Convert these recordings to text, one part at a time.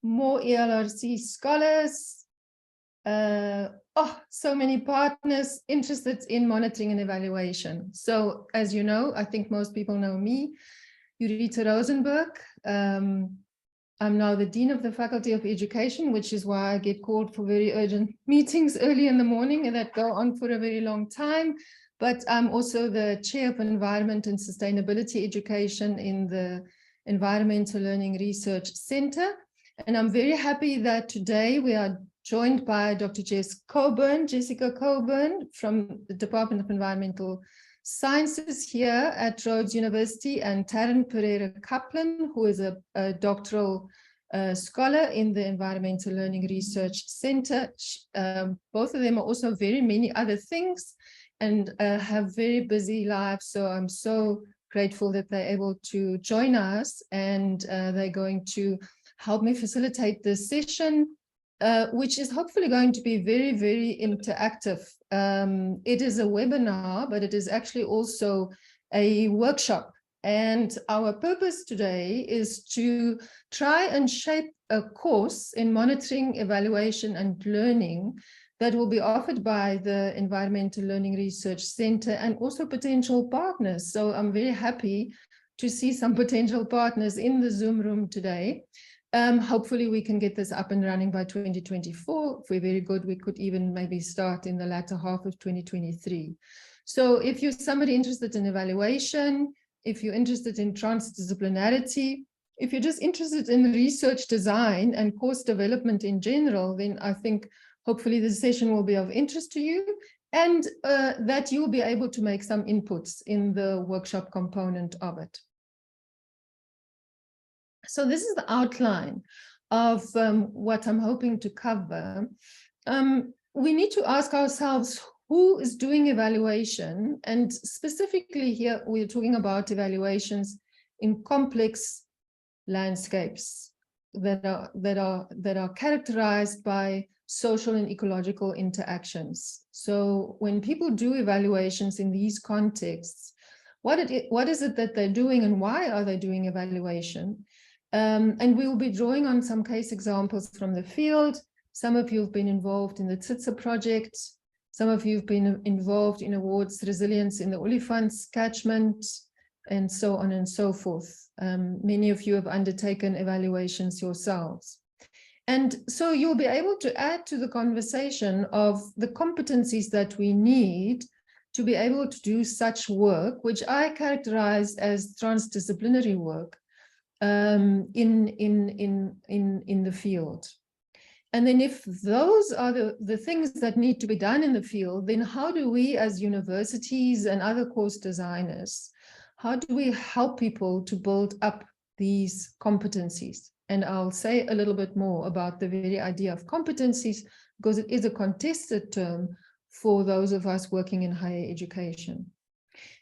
more ELRC scholars, so many partners interested in monitoring and evaluation. So as you know, I think most people know me, Eureta Rosenberg. I'm now the Dean of the Faculty of Education, which is why I get called for very urgent meetings early in the morning and that go on for a very long time. But I'm also the Chair of Environment and Sustainability Education in the Environmental Learning Research Center. And I'm very happy that today we are joined by Dr. Jessica Coburn from the Department of Environmental Sciences here at Rhodes University, and Taryn Pereira Kaplan, who is a doctoral scholar in the Environmental Learning Research Center. Both of them are also very many other things and have very busy lives. So I'm so grateful that they're able to join us, and they're going to help me facilitate this session, which is hopefully going to be very, very interactive. It is a webinar, but it is actually also a workshop. And our purpose today is to try and shape a course in monitoring, evaluation, and learning that will be offered by the Environmental Learning Research Center and also potential partners. So I'm very happy to see some potential partners in the Zoom room today. Hopefully we can get this up and running by 2024. If we're very good, we could even maybe start in the latter half of 2023. So if you're somebody interested in evaluation, if you're interested in transdisciplinarity, if you're just interested in research design and course development in general, then I think hopefully this session will be of interest to you, and that you'll be able to make some inputs in the workshop component of it. So this is the outline of what I'm hoping to cover. We need to ask ourselves, who is doing evaluation? And specifically here, we're talking about evaluations in complex landscapes that are characterized by social and ecological interactions. So when people do evaluations in these contexts, what is it that they're doing and why are they doing evaluation? And we will be drawing on some case examples from the field. Some of you have been involved in the Tsitsa project. Some of you have been involved in awards resilience in the Olifants catchment, and so on and so forth. Many of you have undertaken evaluations yourselves. And so you'll be able to add to the conversation of the competencies that we need to be able to do such work, which I characterize as transdisciplinary work in the field. And then if those are the things that need to be done in the field, then how do we as universities and other course designers, how do we help people to build up these competencies? And I'll say a little bit more about the very idea of competencies, because it is a contested term for those of us working in higher education.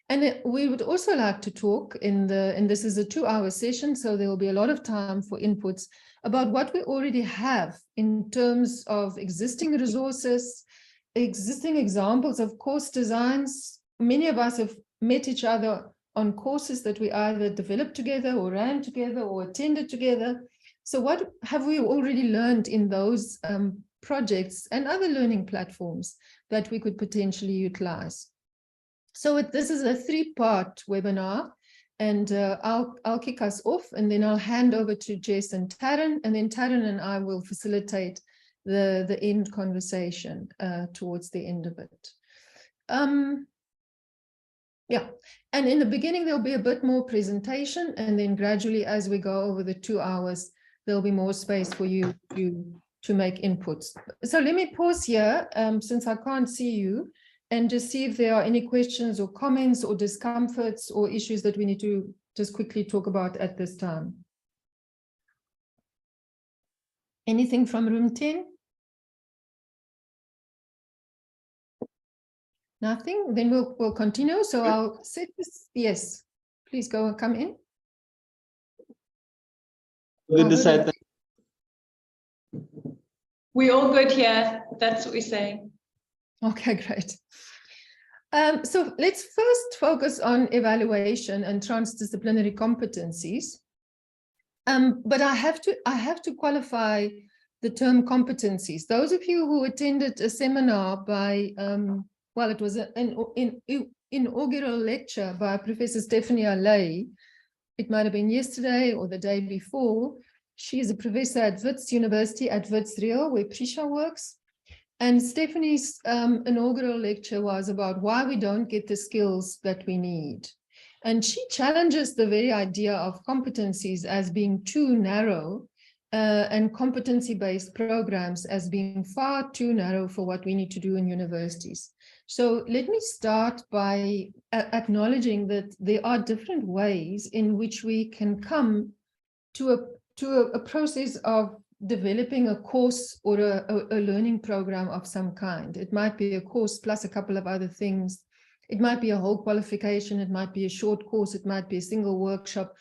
And we would also like to talk and this is a 2-hour session, so there will be a lot of time for inputs about what we already have in terms of existing resources, existing examples of course designs. Many of us have met each other on courses that we either developed together or ran together or attended together. So what have we already learned in those projects and other learning platforms that we could potentially utilize? So this is a 3-part webinar, and I'll kick us off, and then I'll hand over to Jess and Taryn, and then Taryn and I will facilitate the end conversation towards the end of it. Yeah, and in the beginning, there'll be a bit more presentation, and then gradually as we go over the 2 hours, there'll be more space for you to make inputs. So let me pause here, since I can't see you, and just see if there are any questions or comments or discomforts or issues that we need to just quickly talk about at this time. Anything from room 10? Nothing? Then we'll continue. So I'll set this. Yes, please go and come in. We're all good here. That's what we're saying. Okay, great. So let's first focus on evaluation and transdisciplinary competencies. But I have to qualify the term competencies. Those of you who attended a seminar by, well, it was an inaugural lecture by Professor Stephanie Allais. It might have been yesterday or the day before. She is a professor at Wits University at Wits Real, where Prisha works. And Stephanie's inaugural lecture was about why we don't get the skills that we need. And she challenges the very idea of competencies as being too narrow and competency-based programs as being far too narrow for what we need to do in universities. So let me start by acknowledging that there are different ways in which we can come to a process of developing a course or a learning program of some kind. It might be a course plus a couple of other things. It might be a whole qualification. It might be a short course. It might be a single workshop.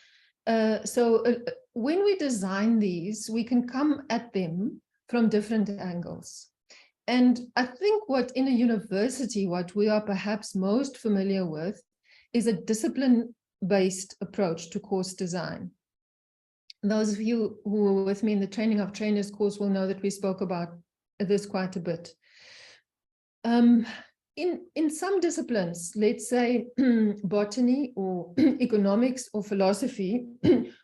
When we design these, we can come at them from different angles. And I think what in a university, what we are perhaps most familiar with is a discipline-based approach to course design. Those of you who were with me in the Training of Trainers course will know that we spoke about this quite a bit. In some disciplines, let's say botany or economics or philosophy,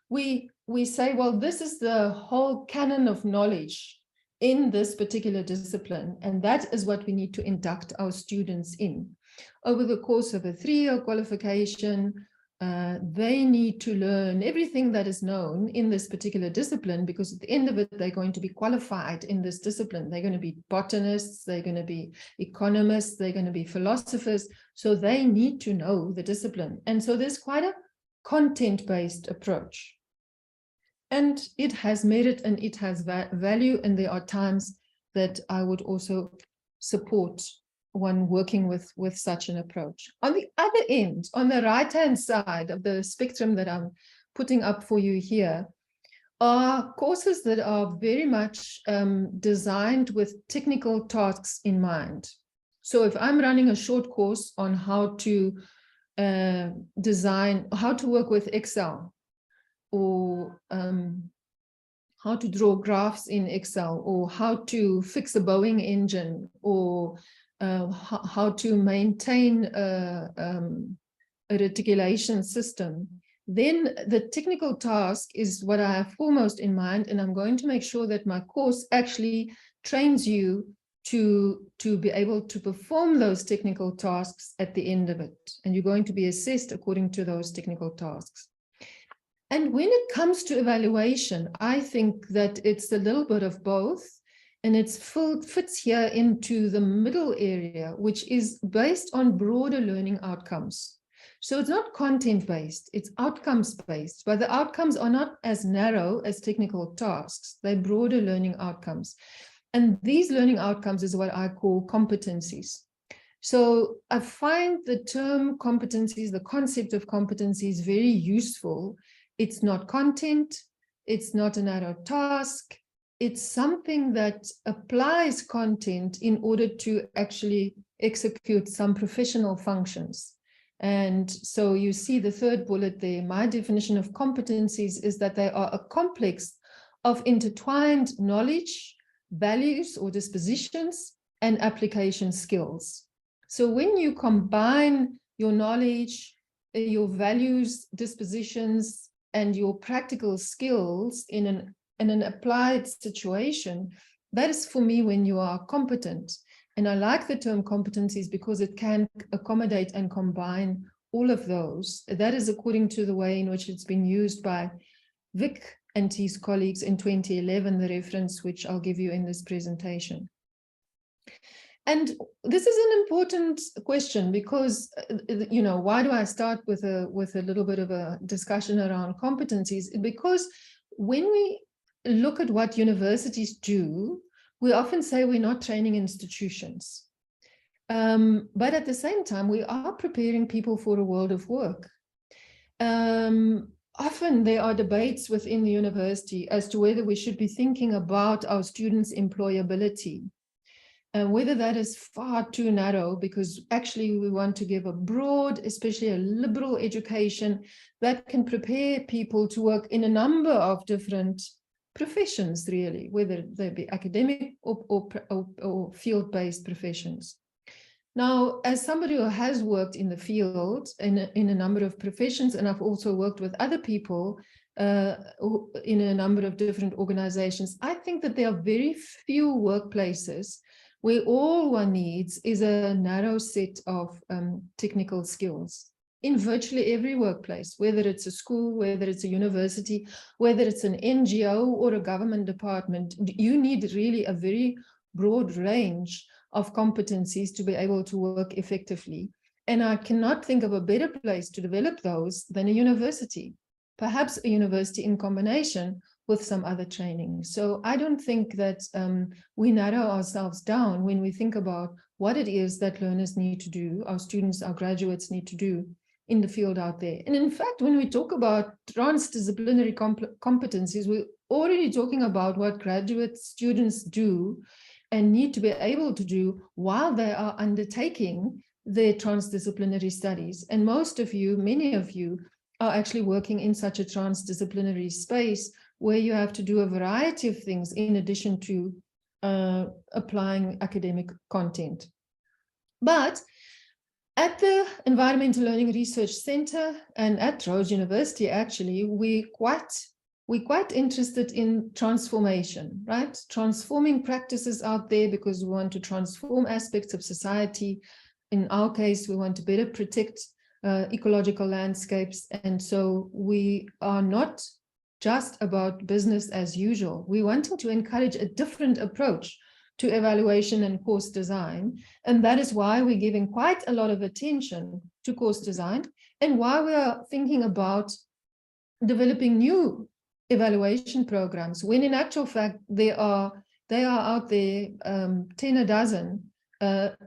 we say, well, this is the whole canon of knowledge in this particular discipline, and that is what we need to induct our students in. Over the course of a 3-year qualification, they need to learn everything that is known in this particular discipline, because at the end of it, they're going to be qualified in this discipline. They're going to be botanists, they're going to be economists, they're going to be philosophers. So they need to know the discipline. And so there's quite a content-based approach. And it has merit and it has value. And there are times that I would also support one working with such an approach. On the other end, on the right-hand side of the spectrum that I'm putting up for you here, are courses that are very much designed with technical tasks in mind. So if I'm running a short course on how to design, how to work with Excel, or how to draw graphs in Excel, or how to fix a Boeing engine, or how to maintain a reticulation system, then the technical task is what I have foremost in mind, and I'm going to make sure that my course actually trains you to be able to perform those technical tasks at the end of it, and you're going to be assessed according to those technical tasks. And when it comes to evaluation, I think that it's a little bit of both. And it fits here into the middle area, which is based on broader learning outcomes. So it's not content-based, it's outcomes-based, but the outcomes are not as narrow as technical tasks. They're broader learning outcomes. And these learning outcomes is what I call competencies. So I find the term competencies, the concept of competencies, very useful. It's not content, it's not a narrow task. It's something that applies content in order to actually execute some professional functions. And so you see the third bullet there. My definition of competencies is that they are a complex of intertwined knowledge, values or dispositions, and application skills. So when you combine your knowledge, your values, dispositions, and your practical skills in an applied situation, that is for me when you are competent. And I like the term competencies because it can accommodate and combine all of those. That is according to the way in which it's been used by Vic and his colleagues in 2011, the reference which I'll give you in this presentation. And this is an important question because, you know, why do I start with a little bit of a discussion around competencies? Because when we look at what universities do, we often say we're not training institutions. But at the same time, we are preparing people for a world of work. Often there are debates within the university as to whether we should be thinking about our students' employability. whether that is far too narrow, because actually we want to give a broad, especially a liberal education that can prepare people to work in a number of different professions, really, whether they be academic or field-based professions. Now, as somebody who has worked in the field in a number of professions, and I've also worked with other people in a number of different organizations, I think that there are very few workplaces where all one needs is a narrow set of technical skills. In virtually every workplace, whether it's a school, whether it's a university, whether it's an NGO or a government department, you need really a very broad range of competencies to be able to work effectively. And I cannot think of a better place to develop those than a university, perhaps a university in combination with some other training. So I don't think that we narrow ourselves down when we think about what it is that learners need to do, our students, our graduates need to do in the field out there. And in fact, when we talk about transdisciplinary competencies, we're already talking about what graduate students do and need to be able to do while they are undertaking their transdisciplinary studies. And most of you, many of you, are actually working in such a transdisciplinary space where you have to do a variety of things in addition to applying academic content. But at the Environmental Learning Research Center and at Rhodes University, actually, we're quite interested in transformation, right? Transforming practices out there because we want to transform aspects of society. In our case, we want to better protect ecological landscapes. And so we are not just about business as usual. We're wanting to encourage a different approach to evaluation and course design. And that is why we're giving quite a lot of attention to course design and why we are thinking about developing new evaluation programs, when in actual fact they are out there 10 a dozen.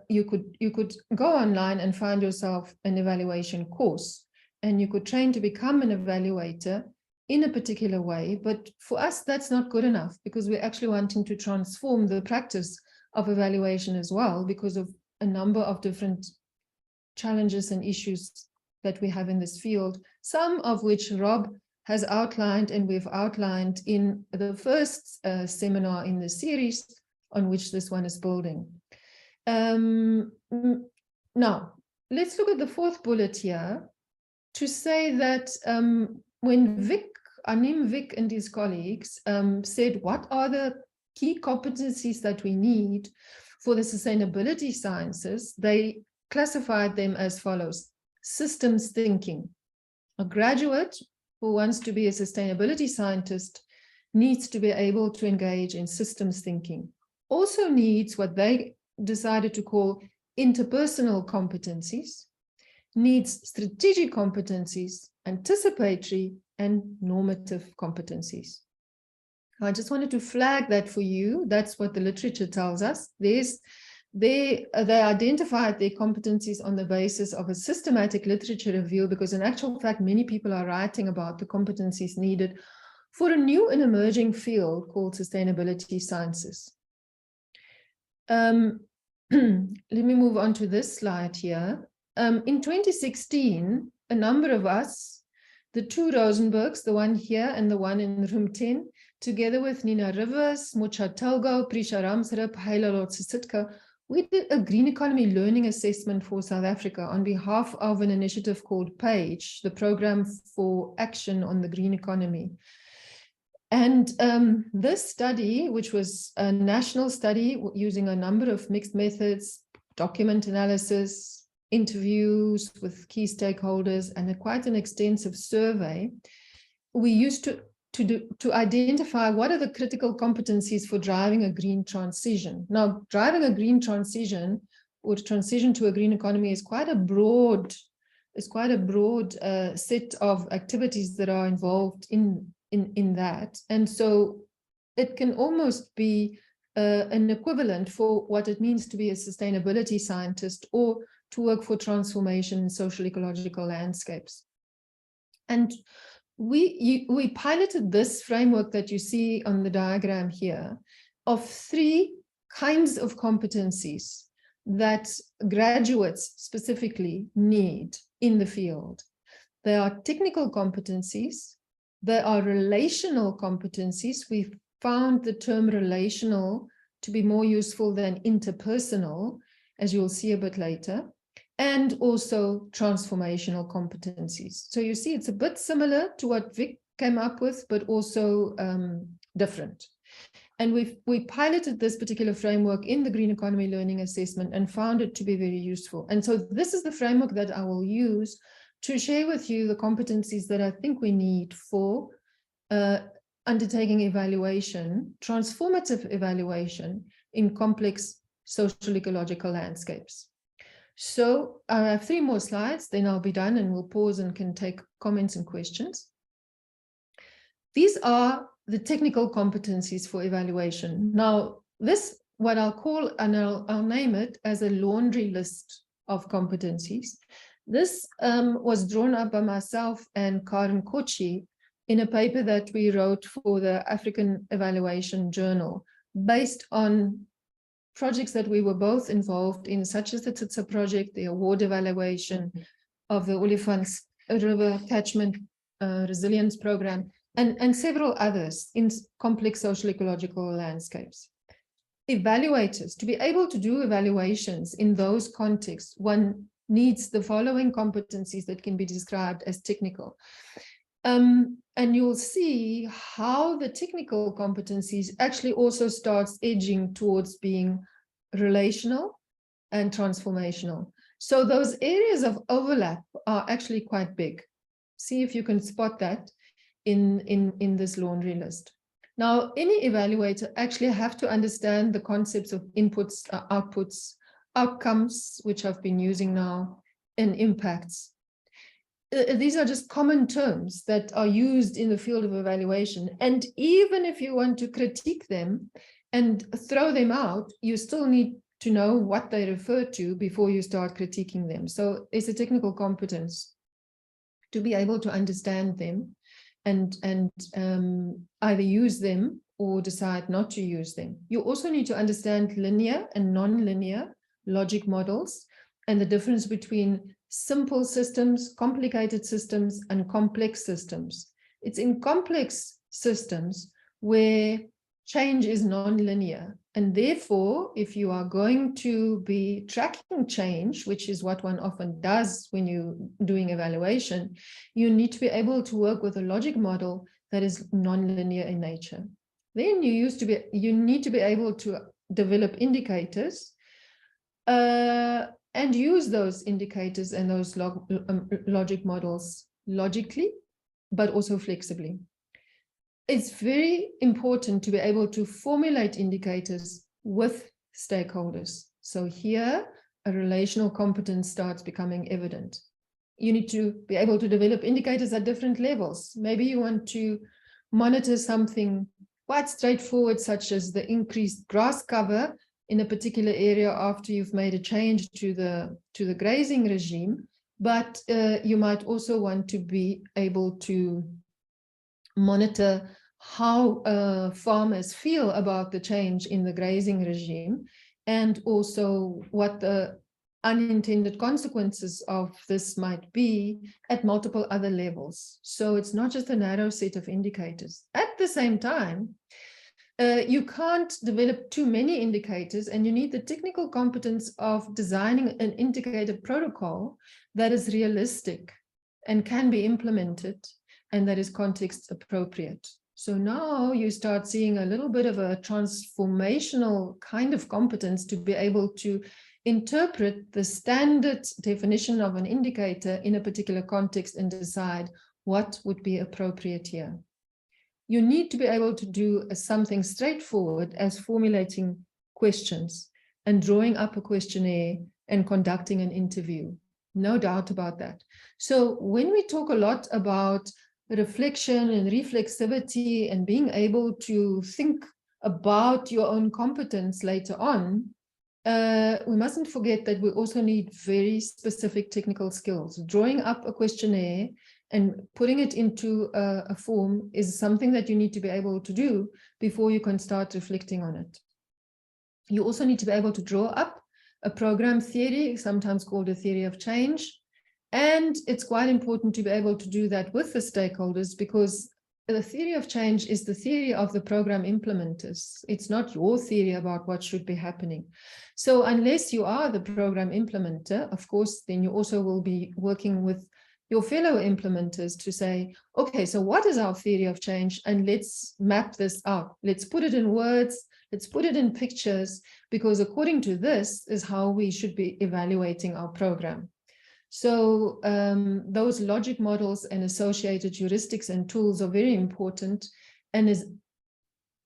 You could go online and find yourself an evaluation course, and you could train to become an evaluator in a particular way. But for us, that's not good enough, because we're actually wanting to transform the practice of evaluation as well, because of a number of different challenges and issues that we have in this field, some of which Rob has outlined and we've outlined in the first seminar in the series on which this one is building. Now, let's look at the fourth bullet here to say that when Anim Vic and his colleagues said, what are the key competencies that we need for the sustainability sciences, they classified them as follows: systems thinking. A graduate who wants to be a sustainability scientist needs to be able to engage in systems thinking. Also needs what they decided to call interpersonal competencies, needs strategic competencies, anticipatory and normative competencies. I just wanted to flag that for you. That's what the literature tells us. They identified their competencies on the basis of a systematic literature review, because in actual fact, many people are writing about the competencies needed for a new and emerging field called sustainability sciences. Let me move on to this slide here. In 2016, a number of us, the two Rosenbergs, the one here and the one in room 10, together with Nina Rivers, Mocha Togo, Prisha Ramsrup, Heilalot Sitka, we did a green economy learning assessment for South Africa on behalf of an initiative called PAGE, the Program for Action on the Green Economy. And this study, which was a national study using a number of mixed methods, document analysis, interviews with key stakeholders, and quite an extensive survey, we used to identify what are the critical competencies for driving a green transition. Now, driving a green transition or transition to a green economy is quite a broad set of activities that are involved in that. And so it can almost be an equivalent for what it means to be a sustainability scientist or to work for transformation in social-ecological landscapes. And we piloted this framework that you see on the diagram here of 3 kinds of competencies that graduates specifically need in the field. There are technical competencies, there are relational competencies. We've found the term relational to be more useful than interpersonal, as you'll see a bit later, and also transformational competencies. So you see, it's a bit similar to what Vic came up with, but also different. And we piloted this particular framework in the Green Economy Learning Assessment and found it to be very useful. And so this is the framework that I will use to share with you the competencies that I think we need for undertaking evaluation, transformative evaluation in complex social-ecological landscapes. So I have 3 more slides, then I'll be done and we'll pause and can take comments and questions. These are the technical competencies for evaluation. Now, this, what I'll call, and I'll name it as a laundry list of competencies. This was drawn up by myself and Karen Kochi in a paper that we wrote for the African Evaluation Journal, based on projects that we were both involved in, such as the TITSA project, the award evaluation of the Olifants River Catchment Resilience Program, and several others in complex social ecological landscapes. Evaluators, to be able to do evaluations in those contexts, one needs the following competencies that can be described as technical. And you'll see how the technical competencies actually also starts edging towards being relational and transformational. So those areas of overlap are actually quite big. See if you can spot that in this laundry list. Now, any evaluator actually have to understand the concepts of inputs, outputs, outcomes, which I've been using now, and impacts. These are just common terms that are used in the field of evaluation. And even if you want to critique them and throw them out, you still need to know what they refer to before you start critiquing them. So it's a technical competence to be able to understand them and either use them or decide not to use them. You also need to understand linear and non-linear logic models and the difference between simple systems, complicated systems, and complex systems. It's in complex systems where change is non-linear. And therefore, if you are going to be tracking change, which is what one often does when you're doing evaluation, you need to be able to work with a logic model that is non-linear in nature. Then you need to be able to develop indicators and use those indicators and those logic models logically, but also flexibly. It's very important to be able to formulate indicators with stakeholders. So here, a relational competence starts becoming evident. You need to be able to develop indicators at different levels. Maybe you want to monitor something quite straightforward, such as the increased grass cover in a particular area after you've made a change to the grazing regime, but you might also want to be able to monitor how farmers feel about the change in the grazing regime, and also what the unintended consequences of this might be at multiple other levels. So it's not just a narrow set of indicators. At the same time, you can't develop too many indicators, and you need the technical competence of designing an indicator protocol that is realistic and can be implemented and that is context appropriate. So now you start seeing a little bit of a transformational kind of competence to be able to interpret the standard definition of an indicator in a particular context and decide what would be appropriate here. You need to be able to do something straightforward as formulating questions and drawing up a questionnaire and conducting an interview. No doubt about that. So when we talk a lot about reflection and reflexivity and being able to think about your own competence later on, we mustn't forget that we also need very specific technical skills. Drawing up a questionnaire and putting it into a form is something that you need to be able to do before you can start reflecting on it. You also need to be able to draw up a program theory, sometimes called a theory of change. And it's quite important to be able to do that with the stakeholders, because the theory of change is the theory of the program implementers. It's not your theory about what should be happening. So unless you are the program implementer, of course, then you also will be working with your fellow implementers to say, okay, so what is our theory of change? And let's map this out. Let's put it in words. Let's put it in pictures, because according to this is how we should be evaluating our program. So those logic models and associated heuristics and tools are very important, and is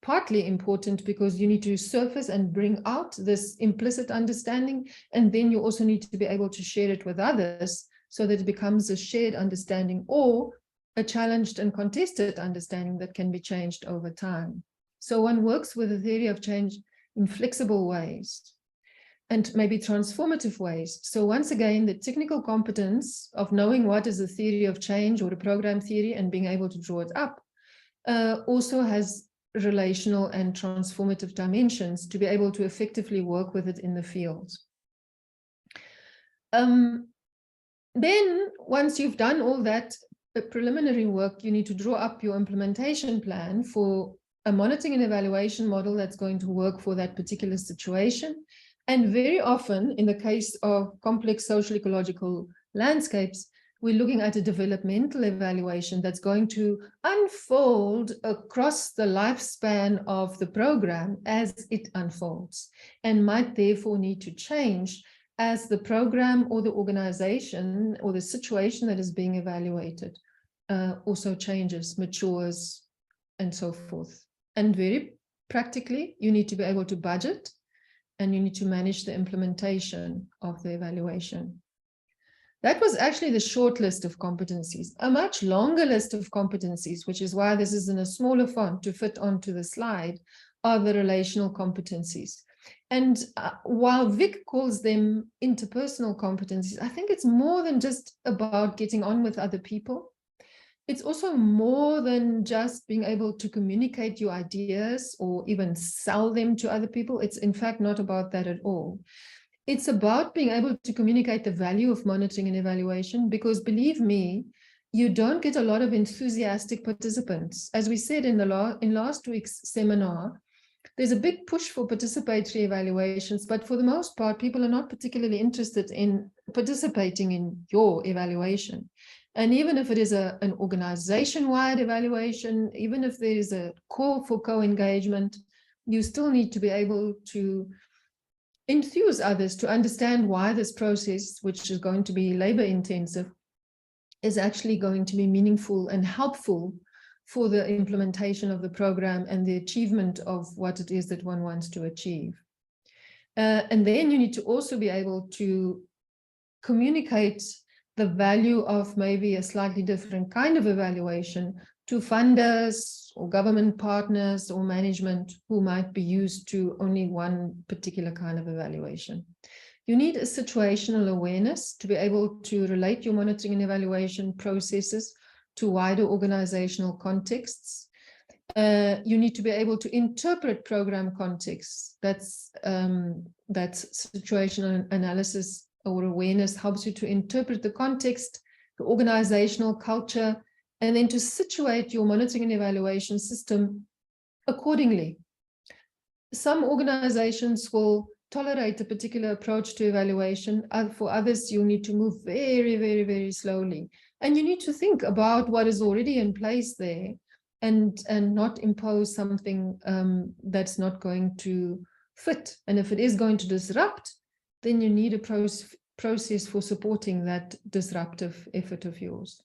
partly important because you need to surface and bring out this implicit understanding, and then you also need to be able to share it with others so that it becomes a shared understanding or a challenged and contested understanding that can be changed over time. So one works with a theory of change in flexible ways and maybe transformative ways. So once again, the technical competence of knowing what is a theory of change or a program theory and being able to draw it up also has relational and transformative dimensions to be able to effectively work with it in the field. Then once you've done all that preliminary work, you need to draw up your implementation plan for a monitoring and evaluation model that's going to work for that particular situation. And very often, in the case of complex social-ecological landscapes, we're looking at a developmental evaluation that's going to unfold across the lifespan of the program as it unfolds, and might therefore need to change as the program or the organization or the situation that is being evaluated also changes, matures, and so forth. And very practically, you need to be able to budget, and you need to manage the implementation of the evaluation. That was actually the short list of competencies. A much longer list of competencies, which is why this is in a smaller font to fit onto the slide, are the relational competencies. And while Vic calls them interpersonal competencies, I think it's more than just about getting on with other people. It's also more than just being able to communicate your ideas or even sell them to other people. It's in fact not about that at all. It's about being able to communicate the value of monitoring and evaluation, because believe me, you don't get a lot of enthusiastic participants. As we said in last week's seminar, there's a big push for participatory evaluations, but for the most part, people are not particularly interested in participating in your evaluation. And even if it is an organization-wide evaluation, even if there is a call for co-engagement, you still need to be able to enthuse others to understand why this process, which is going to be labor-intensive, is actually going to be meaningful and helpful for the implementation of the program and the achievement of what it is that one wants to achieve. And then you need to also be able to communicate the value of maybe a slightly different kind of evaluation to funders or government partners or management who might be used to only one particular kind of evaluation. You need a situational awareness to be able to relate your monitoring and evaluation processes to wider organizational contexts. You need to be able to interpret program contexts. That's situational analysis or awareness helps you to interpret the context, the organizational culture, and then to situate your monitoring and evaluation system accordingly. Some organizations will tolerate a particular approach to evaluation. For others, you need to move very, very, very slowly. And you need to think about what is already in place there and not impose something that's not going to fit. And if it is going to disrupt, then you need a process for supporting that disruptive effort of yours.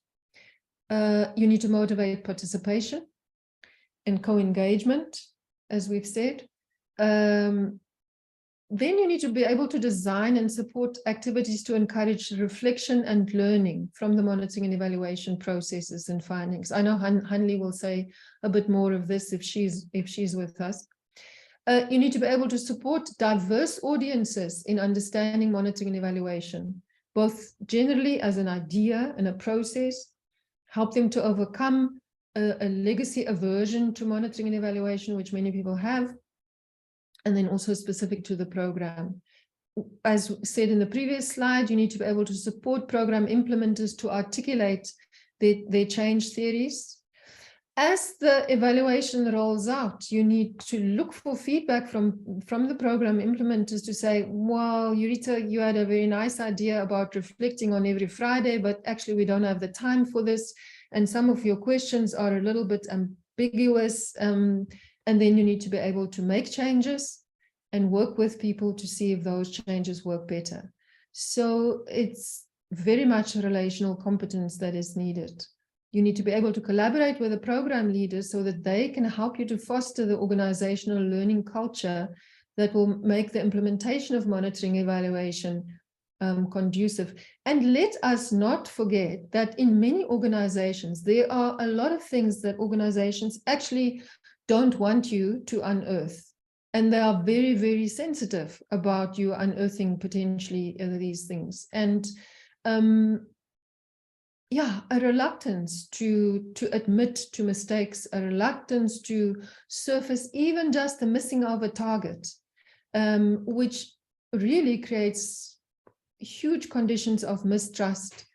You need to motivate participation and co-engagement, as we've said. Then you need to be able to design and support activities to encourage reflection and learning from the monitoring and evaluation processes and findings. I know Hanli will say a bit more of this if she's with us. You need to be able to support diverse audiences in understanding monitoring and evaluation, both generally as an idea and a process, help them to overcome a legacy aversion to monitoring and evaluation, which many people have, and then also specific to the program. As said in the previous slide, you need to be able to support program implementers to articulate their change theories. As the evaluation rolls out, you need to look for feedback from the program implementers to say, well, Eureta, you had a very nice idea about reflecting on every Friday, but actually we don't have the time for this. And some of your questions are a little bit ambiguous. And then you need to be able to make changes and work with people to see if those changes work better. So it's very much a relational competence that is needed. You need to be able to collaborate with the program leaders so that they can help you to foster the organizational learning culture that will make the implementation of monitoring evaluation conducive. And let us not forget that in many organizations, there are a lot of things that organizations actually don't want you to unearth. And they are very, very sensitive about you unearthing potentially these things. And yeah, a reluctance to admit to mistakes, a reluctance to surface even just the missing of a target, which really creates huge conditions of mistrust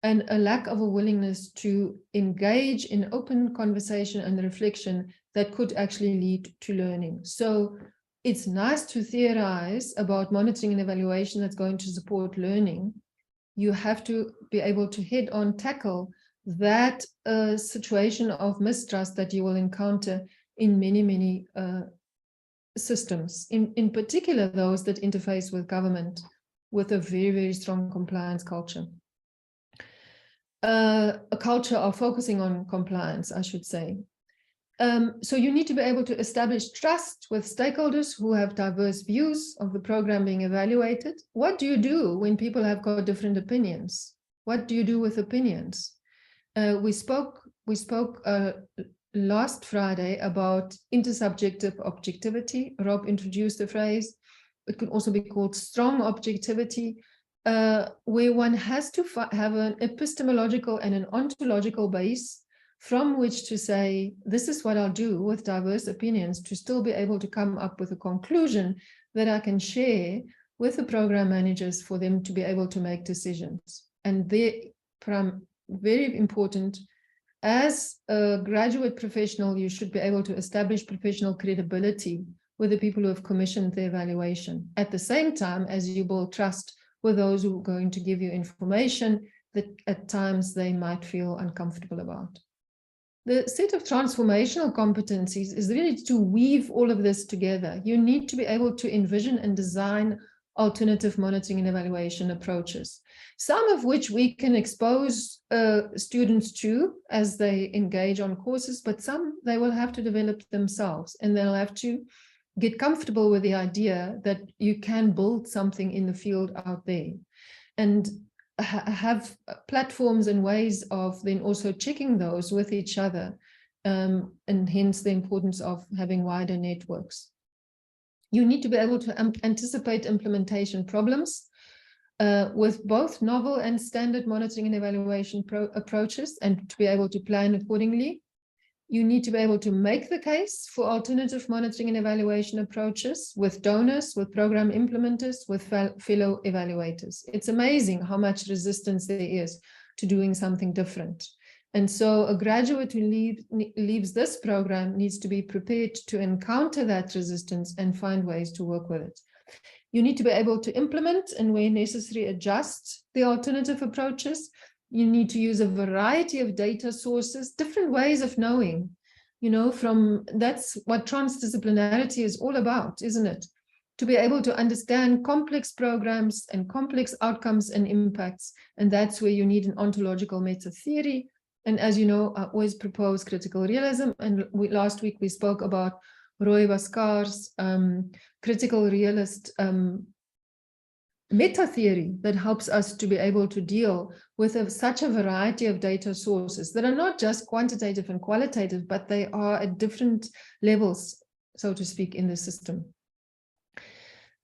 and a lack of a willingness to engage in open conversation and reflection that could actually lead to learning. So it's nice to theorize about monitoring and evaluation that's going to support learning. You have to be able to head-on tackle that situation of mistrust that you will encounter in many, many systems, in particular those that interface with government with a very, very strong compliance culture. A culture of focusing on compliance, I should say. So you need to be able to establish trust with stakeholders who have diverse views of the program being evaluated. What do you do when people have got different opinions? What do you do with opinions? We spoke last Friday about intersubjective objectivity. Rob introduced the phrase. It could also be called strong objectivity, where one has to have an epistemological and an ontological base from which to say, this is what I'll do with diverse opinions to still be able to come up with a conclusion that I can share with the program managers for them to be able to make decisions. And they're very important. As a graduate professional, you should be able to establish professional credibility with the people who have commissioned the evaluation. At the same time, as you build trust with those who are going to give you information that at times they might feel uncomfortable about. The set of transformational competencies is really to weave all of this together. You need to be able to envision and design alternative monitoring and evaluation approaches, some of which we can expose students to as they engage on courses, but some they will have to develop themselves, and they'll have to get comfortable with the idea that you can build something in the field out there. And have platforms and ways of then also checking those with each other, and hence the importance of having wider networks. You need to be able to anticipate implementation problems with both novel and standard monitoring and evaluation approaches, and to be able to plan accordingly. You need to be able to make the case for alternative monitoring and evaluation approaches with donors, with program implementers, with fellow evaluators. It's amazing how much resistance there is to doing something different. And so a graduate who leaves this program needs to be prepared to encounter that resistance and find ways to work with it. You need to be able to implement and where necessary adjust the alternative approaches. You need to use a variety of data sources, different ways of knowing, that's what transdisciplinarity is all about, isn't it? To be able to understand complex programs and complex outcomes and impacts. And that's where you need an ontological meta theory. And as you know, I always propose critical realism. And last week we spoke about Roy Baskar's critical realist meta theory that helps us to be able to deal with such a variety of data sources that are not just quantitative and qualitative, but they are at different levels, so to speak, in the system.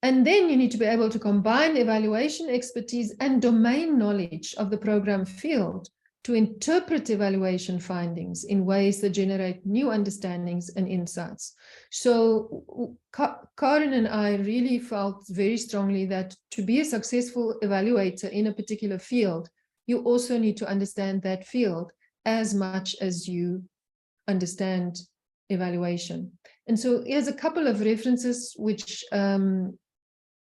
And then you need to be able to combine evaluation expertise and domain knowledge of the program field to interpret evaluation findings in ways that generate new understandings and insights. So Karen and I really felt very strongly that to be a successful evaluator in a particular field, you also need to understand that field as much as you understand evaluation. And so here's a couple of references which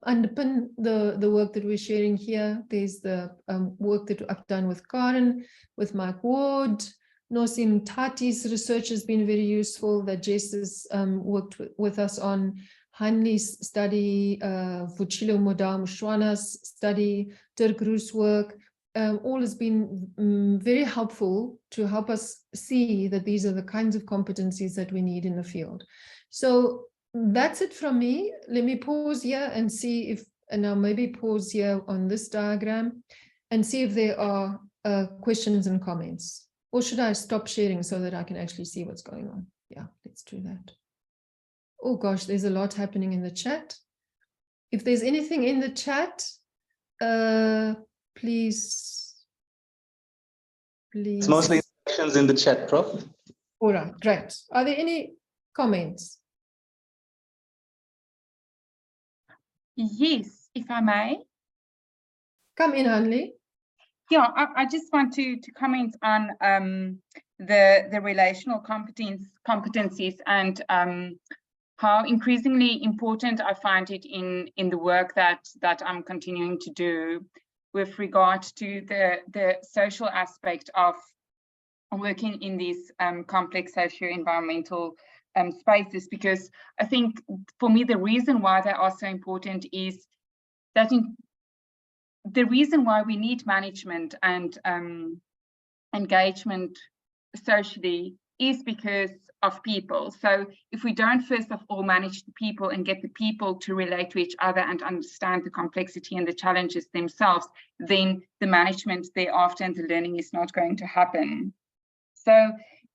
underpin the work that we're sharing here. There's the work that I've done with Karen, with Mike Ward. Nosim Tati's research has been very useful, that Jess has worked with us on. Hanli's study, Vuchilo Moda-Mushwana's study, Dirk Roos' work, all has been very helpful to help us see that these are the kinds of competencies that we need in the field. So that's it from me. Let me pause here and see if, and I'll maybe pause here on this diagram and see if there are questions and comments. Or should I stop sharing so that I can actually see what's going on? Yeah, let's do that. Oh gosh, there's a lot happening in the chat. If there's anything in the chat, please. It's mostly instructions in the chat, Prof. All right, great. Are there any comments? Yes, if I may. Come in, Hanli. Yeah, I just want to comment on the relational competencies and how increasingly important I find it in the work that I'm continuing to do with regard to the social aspect of working in these complex socio-environmental spaces, because I think for me the reason why they are so important is that the reason why we need management and engagement socially is because of people. So if we don't first of all manage the people and get the people to relate to each other and understand the complexity and the challenges themselves, then the management thereafter and the learning is not going to happen. So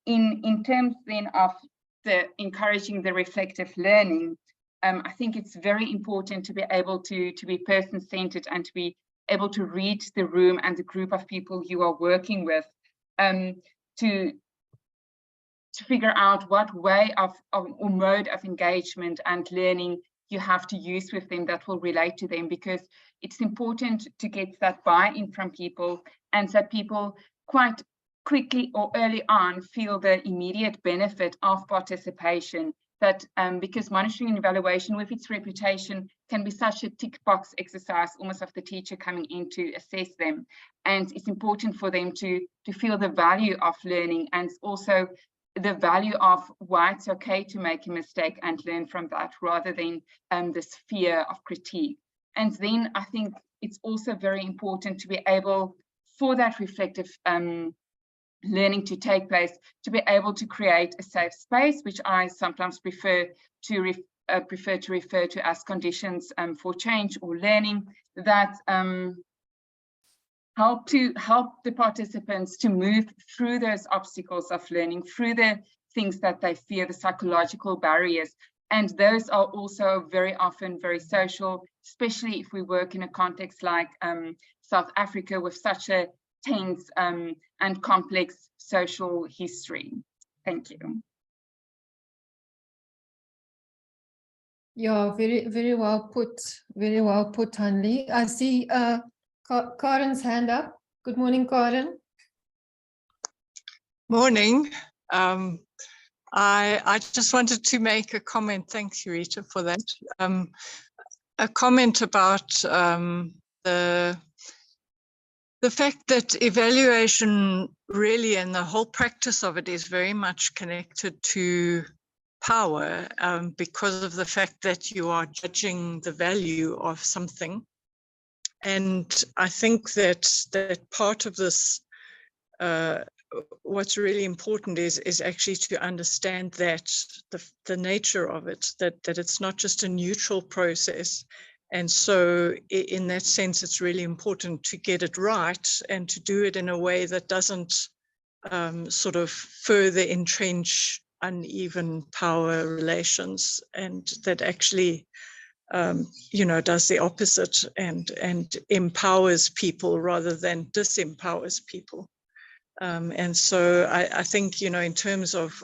in terms then of the encouraging the reflective learning, I think it's very important to be able to be person-centered and to be able to read the room and the group of people you are working with, to figure out what way of or mode of engagement and learning you have to use with them that will relate to them, because it's important to get that buy-in from people and that people quite quickly or early on feel the immediate benefit of participation. That because monitoring and evaluation with its reputation can be such a tick box exercise, almost of the teacher coming in to assess them. And it's important for them to feel the value of learning and also the value of why it's okay to make a mistake and learn from that, rather than this fear of critique. And then I think it's also very important to be able, for that reflective learning to take place, to be able to create a safe space, which I sometimes prefer to refer to as conditions for change or learning, that help the participants to move through those obstacles of learning, through the things that they fear, the psychological barriers. And those are also very often very social, especially if we work in a context like South Africa with such a tense and complex social history. Thank you. Yeah, very well put, Hanli. I see Karen's hand up. Good morning, Karen. Morning. I just wanted to make a comment. Thanks, Eureta, for that. A comment about the fact that evaluation really, and the whole practice of it, is very much connected to power, because of the fact that you are judging the value of something. And I think that part of this, what's really important is actually to understand that the nature of it, that it's not just a neutral process. And so in that sense, it's really important to get it right and to do it in a way that doesn't sort of further entrench uneven power relations, and that actually does the opposite and empowers people rather than disempowers people. And so I think, you know, in terms of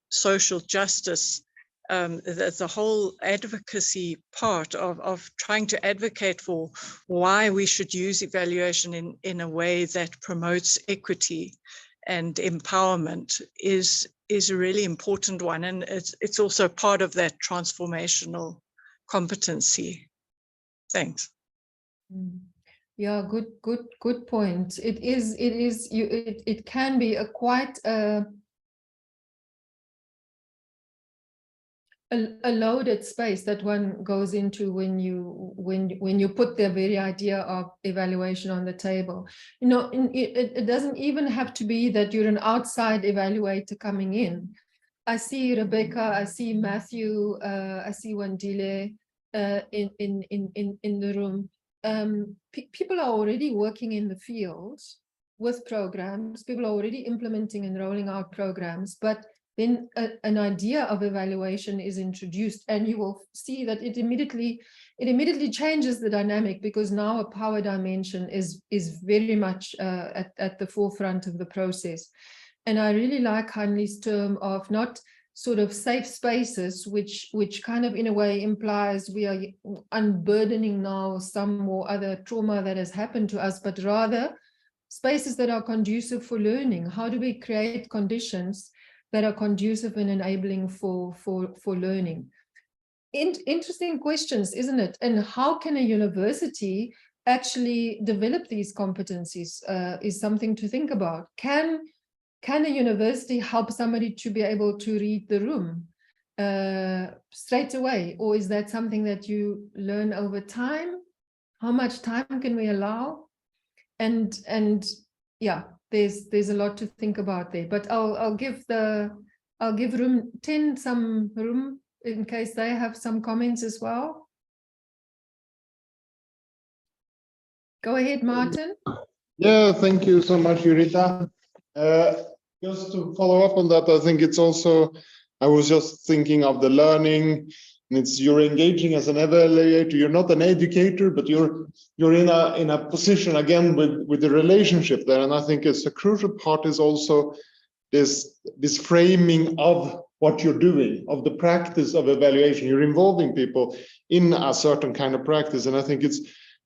social justice, the whole advocacy part of trying to advocate for why we should use evaluation in a way that promotes equity and empowerment is a really important one. And it's also part of that transformational competency. Thanks. Yeah, good point. It can be a quite a loaded space that one goes into when you put the very idea of evaluation on the table. You know, it doesn't even have to be that you're an outside evaluator coming in. I see Rebecca, I see Matthew, I see Wandile in the room. People are already working in the field with programs. People are already implementing and rolling out programs, but then an idea of evaluation is introduced, and you will see that it immediately changes the dynamic, because now a power dimension is very much at the forefront of the process. And I really like Hanli's term of not sort of safe spaces, which kind of in a way implies we are unburdening now some or other trauma that has happened to us, but rather spaces that are conducive for learning. How do we create conditions that are conducive and enabling for learning? Interesting questions, isn't it? And how can a university actually develop these competencies is something to think about. Can a university help somebody to be able to read the room straight away? Or is that something that you learn over time? How much time can we allow? And yeah, there's a lot to think about there, but I'll give room 10 some room in case they have some comments as well. Go ahead, Martin. Yeah, thank you so much, Eureta. Just to follow up on that, I think it's also, I was just thinking of the learning, and you're engaging as an evaluator. You're not an educator, but you're in a position again with the relationship there. And I think it's a crucial part is also this framing of what you're doing, of the practice of evaluation. You're involving people in a certain kind of practice, and I think it's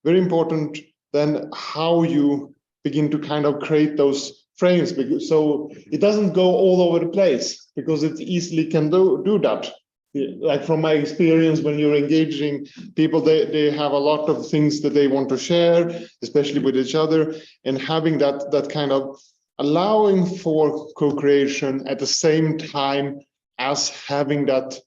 very important then how you begin to kind of create those frames, because so it doesn't go all over the place, because it easily can do that. Like from my experience, when you're engaging people, they have a lot of things that they want to share, especially with each other, and having that kind of allowing for co-creation at the same time as having that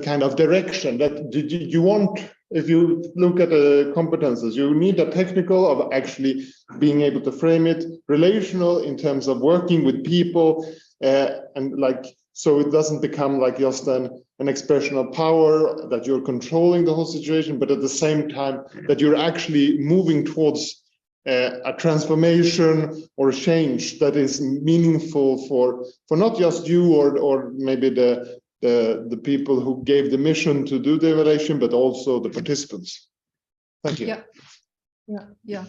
kind of direction that you want. If you look at the competences, you need a technical of actually being able to frame it, relational in terms of working with people, and like, so it doesn't become like just an expression of power that you're controlling the whole situation, but at the same time that you're actually moving towards a transformation or change that is meaningful for not just you or maybe the people who gave the mission to do the evaluation, but also the participants. Thank you. Yeah.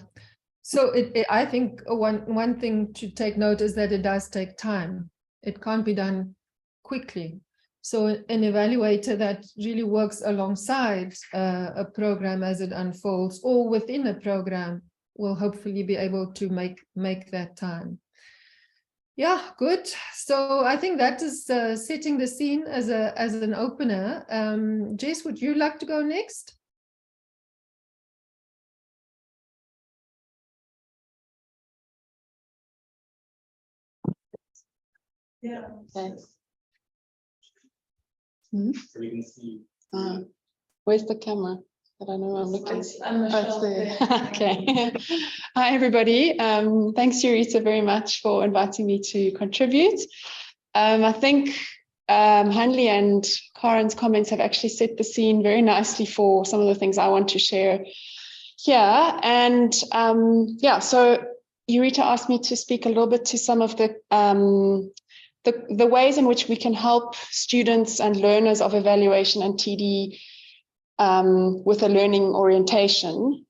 So I think one thing to take note is that it does take time. It can't be done quickly. So an evaluator that really works alongside a program as it unfolds, or within a program, will hopefully be able to make that time. Yeah, good. So I think that is setting the scene as an opener. Jess, would you like to go next? Yeah. Okay. So we can see. Where's the camera? I don't know. I'm looking. Michelle. Okay. Hi, everybody. Thanks, Eureta, very much for inviting me to contribute. I think Hanli and Karen's comments have actually set the scene very nicely for some of the things I want to share here. And yeah, so Eureta asked me to speak a little bit to some of the ways in which we can help students and learners of evaluation and TD with a learning orientation.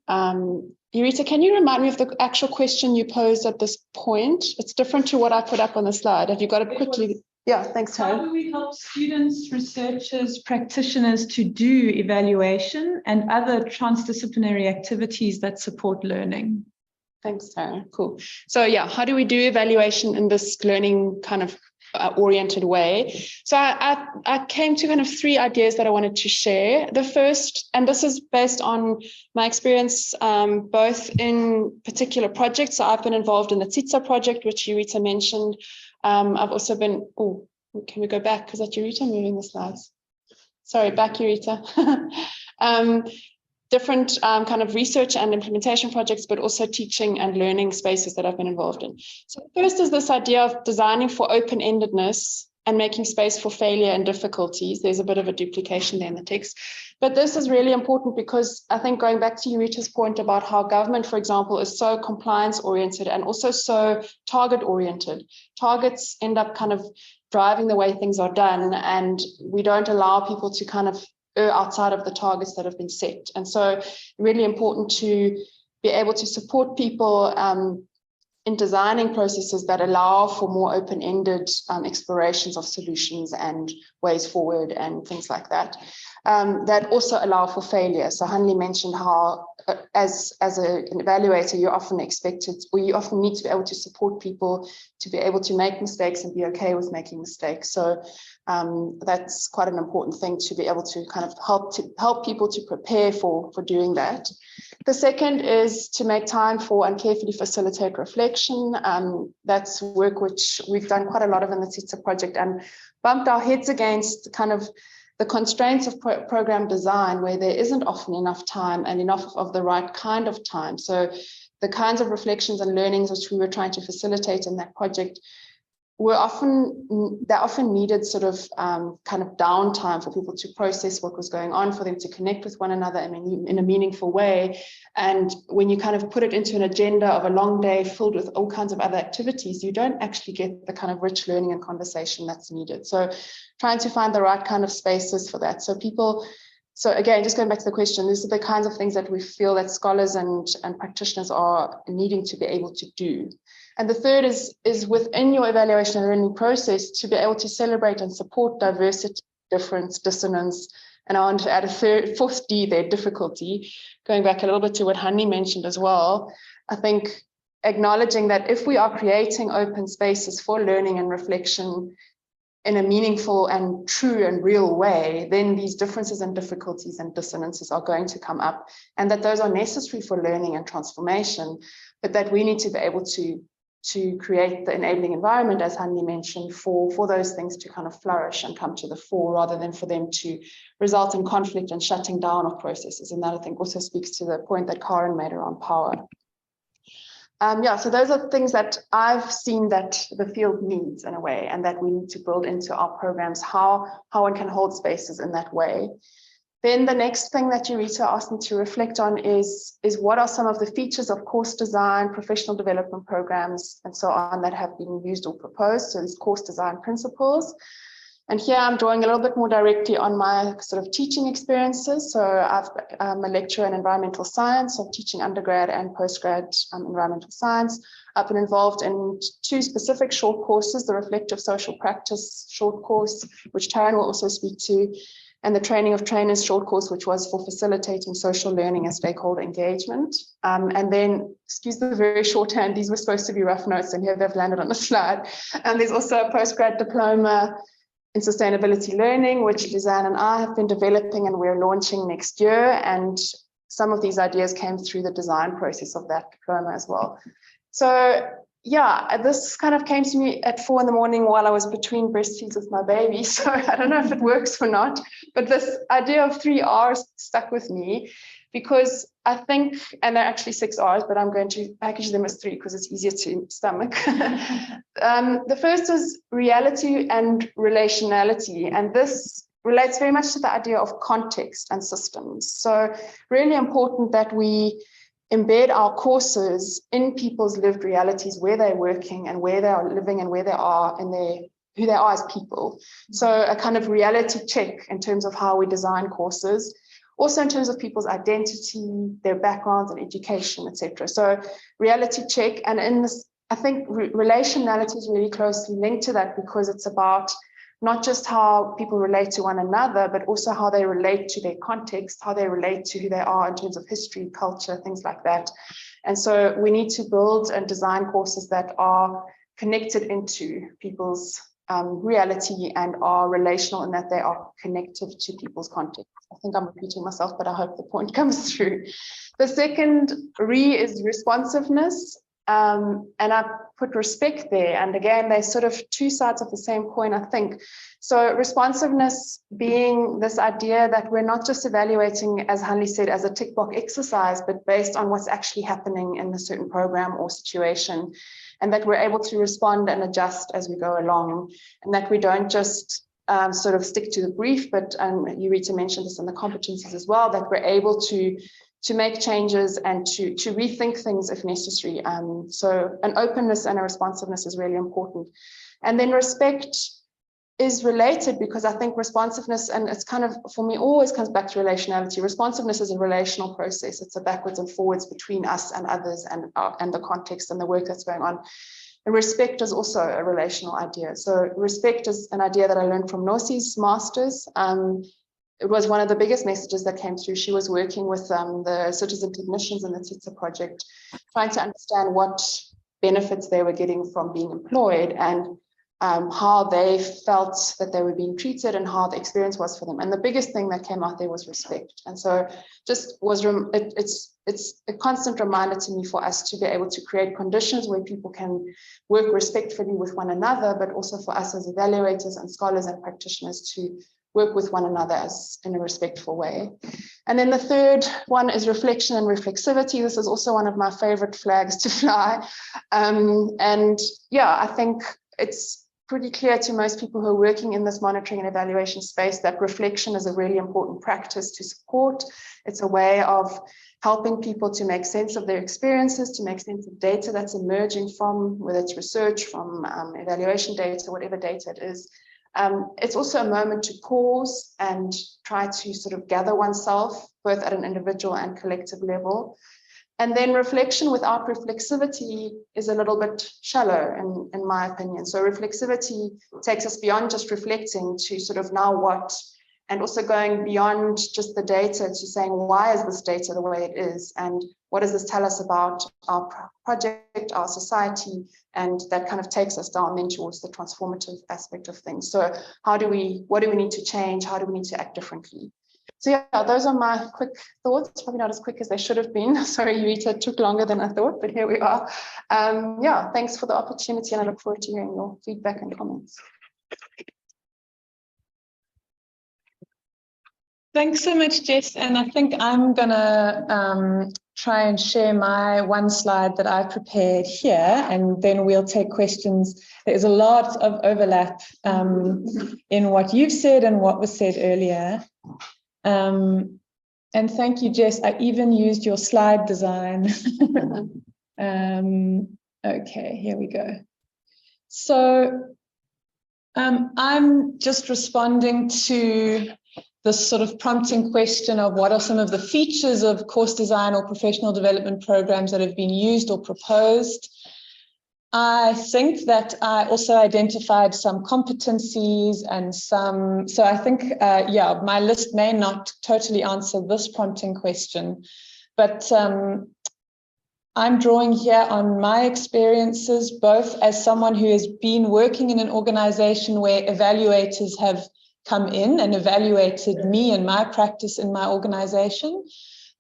Eureta, can you remind me of the actual question you posed at this point? It's different to what I put up on the slide. Have you got it quickly? Yeah, thanks, How Helen. do we help students, researchers, practitioners to do evaluation and other transdisciplinary activities that support learning? Thanks, Tara. Cool. So yeah, how do we do evaluation in this learning kind of oriented way? So I came to kind of 3 ideas that I wanted to share. The first, and this is based on my experience both in particular projects. So I've been involved in the TSITSA project, which Eureta mentioned. I've also been, oh, can we go back? Because that's Eureta moving the slides. Sorry, back Eureta. Different kind of research and implementation projects, but also teaching and learning spaces that I've been involved in. So the first is this idea of designing for open-endedness and making space for failure and difficulties. There's a bit of a duplication there in the text. But this is really important because I think going back to Eureta's point about how government, for example, is so compliance-oriented and also so target-oriented. Targets end up kind of driving the way things are done, and we don't allow people to kind of outside of the targets that have been set. And so really important to be able to support people in designing processes that allow for more open-ended explorations of solutions and ways forward and things like that, that also allow for failure. So Hanley mentioned how as an evaluator, you're often expected, or you often need to be able to support people to be able to make mistakes and be okay with making mistakes. So that's quite an important thing to be able to kind of help people to prepare for doing that. The second is to make time for and carefully facilitate reflection. That's work which we've done quite a lot of in the TSITSA project and bumped our heads against kind of the constraints of program design, where there isn't often enough time and enough of the right kind of time. So the kinds of reflections and learnings which we were trying to facilitate in that project were often needed sort of kind of downtime for people to process what was going on, for them to connect with one another in a meaningful way. And when you kind of put it into an agenda of a long day filled with all kinds of other activities, you don't actually get the kind of rich learning and conversation that's needed. So trying to find the right kind of spaces for that. So again, just going back to the question, these are the kinds of things that we feel that scholars and practitioners are needing to be able to do. And the third is within your evaluation and learning process to be able to celebrate and support diversity, difference, dissonance. And I want to add a fourth D there, difficulty, going back a little bit to what Hanni mentioned as well. I think acknowledging that if we are creating open spaces for learning and reflection in a meaningful and true and real way, then these differences and difficulties and dissonances are going to come up, and that those are necessary for learning and transformation, but that we need to be able to create the enabling environment, as Hanni mentioned, for those things to kind of flourish and come to the fore, rather than for them to result in conflict and shutting down of processes. And that, I think, also speaks to the point that Karen made around power. So those are things that I've seen that the field needs in a way, and that we need to build into our programs, how one can hold spaces in that way. Then the next thing that Eureta asked me to reflect on is what are some of the features of course design, professional development programs, and so on that have been used or proposed, so these course design principles. And here I'm drawing a little bit more directly on my sort of teaching experiences. So I'm a lecturer in environmental science, so I'm teaching undergrad and postgrad environmental science. I've been involved in 2 specific short courses, the Reflective Social Practice short course, which Taryn will also speak to, and the Training of Trainers short course, which was for facilitating social learning and stakeholder engagement. And then, excuse the very shorthand, these were supposed to be rough notes, and here they've landed on the slide. And there's also a postgrad diploma in sustainability learning, which Lizanne and I have been developing and we're launching next year. And some of these ideas came through the design process of that diploma as well. So yeah, this kind of came to me at 4 a.m. while I was between breastfeeds with my baby. So I don't know if it works or not, but this idea of 3 R's stuck with me, because I think, and they're actually 6 R's, but I'm going to package them as 3 because it's easier to stomach. The first is reality and relationality. And this relates very much to the idea of context and systems. So really important that we embed our courses in people's lived realities, where they're working and where they are living and where they are in who they are as people. So a kind of reality check in terms of how we design courses. also in terms of people's identity, their backgrounds and education, etc. So reality check, and in this, I think relationality is really closely linked to that, because it's about not just how people relate to one another, but also how they relate to their context, how they relate to who they are in terms of history, culture, things like that. And so we need to build and design courses that are connected into people's reality and are relational in that they are connected to people's context. I think I'm repeating myself, but I hope the point comes through. The second is responsiveness. And I put respect there. And again, they're sort of two sides of the same coin, I think. So responsiveness being this idea that we're not just evaluating, as Hanli said, as a tick box exercise, but based on what's actually happening in a certain program or situation, and that we're able to respond and adjust as we go along, and that we don't just sort of stick to the brief, but Eureta mentioned this in the competencies as well, that we're able to make changes and to rethink things if necessary. So an openness and a responsiveness is really important. And then respect is related, because I think responsiveness, and it's kind of, for me, always comes back to relationality. Responsiveness is a relational process. It's a backwards and forwards between us and others and the context and the work that's going on. And respect is also a relational idea. So respect is an idea that I learned from Nosi's masters. It was one of the biggest messages that came through. She was working with the citizen technicians in the TITSA project, trying to understand what benefits they were getting from being employed and how they felt that they were being treated and how the experience was for them. And the biggest thing that came out there was respect. And so just was, it's a constant reminder to me for us to be able to create conditions where people can work respectfully with one another, but also for us as evaluators and scholars and practitioners to work with one another as in a respectful way. And then the third one is reflection and reflexivity. This is also one of my favorite flags to fly. And yeah, I think it's pretty clear to most people who are working in this monitoring and evaluation space that reflection is a really important practice to support. It's a way of helping people to make sense of their experiences, to make sense of data that's emerging from, whether it's research, from evaluation data, whatever data it is. It's also a moment to pause and try to sort of gather oneself, both at an individual and collective level. And then reflection without reflexivity is a little bit shallow, in my opinion. So reflexivity takes us beyond just reflecting to sort of now what, and also going beyond just the data to saying, why is this data the way it is? And what does this tell us about our project, our society? And that kind of takes us down then towards the transformative aspect of things. So what do we need to change? How do we need to act differently? So yeah, those are my quick thoughts, probably not as quick as they should have been. Sorry, Eureta, it took longer than I thought, but here we are. Yeah, thanks for the opportunity, and I look forward to hearing your feedback and comments. Thanks so much, Jess. And I think I'm going to try and share my one slide that I prepared here, and then we'll take questions. There's a lot of overlap in what you've said and what was said earlier. And thank you, Jess. I even used your slide design. Okay, here we go. So I'm just responding to this sort of prompting question of what are some of the features of course design or professional development programs that have been used or proposed. I think that I also identified some competencies and some, so I think, yeah, my list may not totally answer this prompting question, but I'm drawing here on my experiences, both as someone who has been working in an organization where evaluators have come in and evaluated me and my practice in my organization,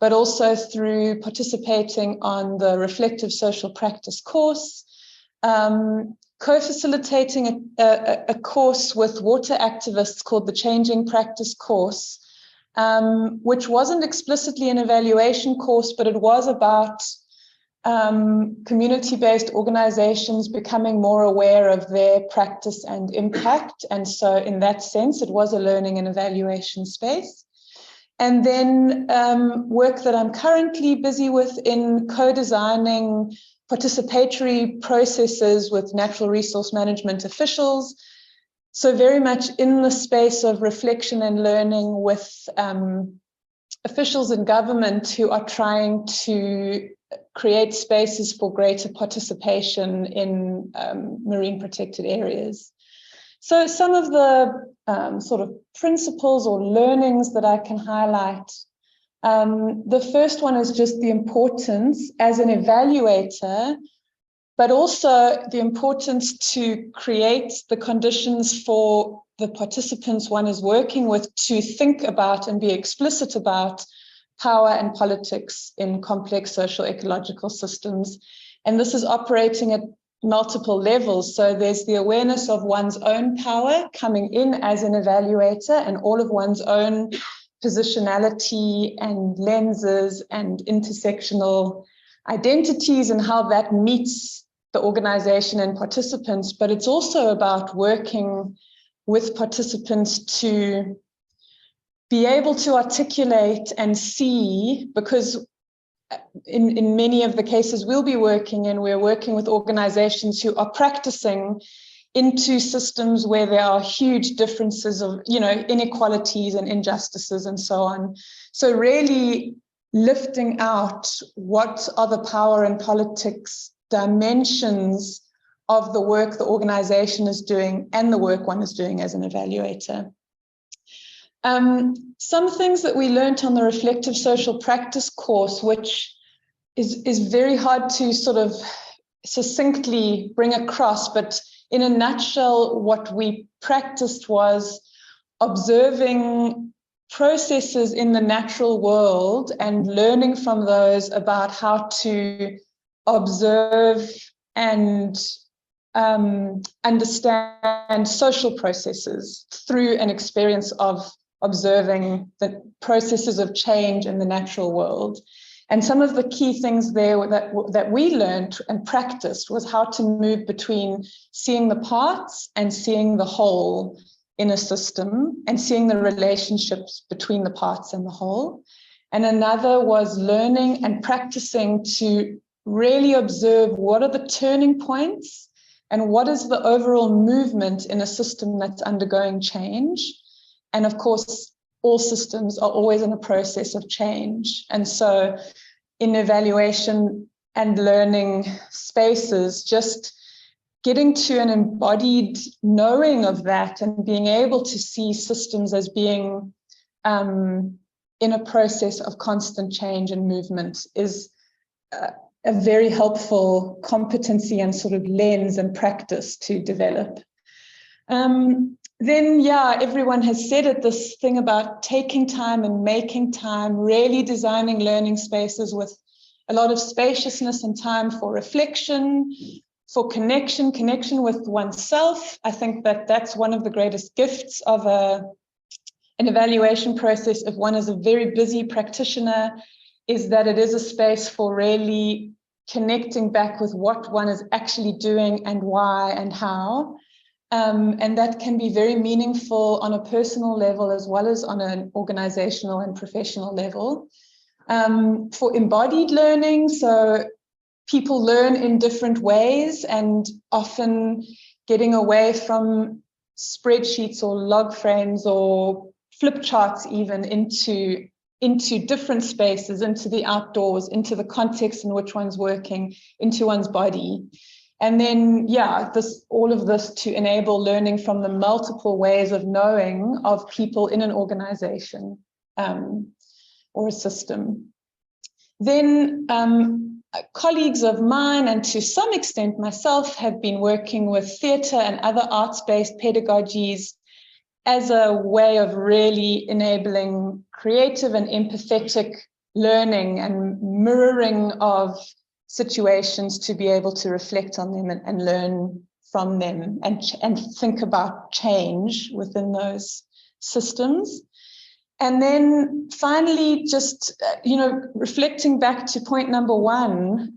but also through participating on the reflective social practice course, co-facilitating a course with water activists called the Changing Practice course, which wasn't explicitly an evaluation course, but it was about community-based organizations becoming more aware of their practice and impact. And so in that sense, it was a learning and evaluation space. And then work that I'm currently busy with in co-designing participatory processes with natural resource management officials. So very much in the space of reflection and learning with officials in government who are trying to create spaces for greater participation in marine protected areas. So some of the sort of principles or learnings that I can highlight. The first one is just the importance as an evaluator, but also the importance to create the conditions for the participants one is working with to think about and be explicit about power and politics in complex social ecological systems. And this is operating at multiple levels. So there's the awareness of one's own power coming in as an evaluator and all of one's own positionality and lenses and intersectional identities and how that meets the organization and participants. But it's also about working with participants to be able to articulate and see, because in many of the cases we'll be working in, we're working with organizations who are practicing into systems where there are huge differences of, inequalities and injustices and so on. So really lifting out what are the power and politics dimensions of the work the organization is doing and the work one is doing as an evaluator. Some things that we learned on the reflective social practice course, which is very hard to sort of succinctly bring across, but in a nutshell, what we practiced was observing processes in the natural world and learning from those about how to observe and understand social processes through an experience of observing the processes of change in the natural world. And some of the key things there that we learned and practiced was how to move between seeing the parts and seeing the whole in a system and seeing the relationships between the parts and the whole. And another was learning and practicing to really observe what are the turning points and what is the overall movement in a system that's undergoing change. And of course, all systems are always in a process of change. And so in evaluation and learning spaces, just getting to an embodied knowing of that and being able to see systems as being in a process of constant change and movement is a very helpful competency and sort of lens and practice to develop. Then, everyone has said it, this thing about taking time and making time, really designing learning spaces with a lot of spaciousness and time for reflection, for connection with oneself. I think that that's one of the greatest gifts of an evaluation process if one is a very busy practitioner, is that it is a space for really connecting back with what one is actually doing and why and how. And that can be very meaningful on a personal level as well as on an organizational and professional level. For embodied learning, so people learn in different ways and often getting away from spreadsheets or log frames or flip charts even into different spaces, into the outdoors, into the context in which one's working, into one's body. And then, all of this to enable learning from the multiple ways of knowing of people in an organization or a system. Then colleagues of mine, and to some extent myself, have been working with theatre and other arts-based pedagogies as a way of really enabling creative and empathetic learning and mirroring of situations to be able to reflect on them and learn from them and think about change within those systems. And then finally, just, reflecting back to point number one,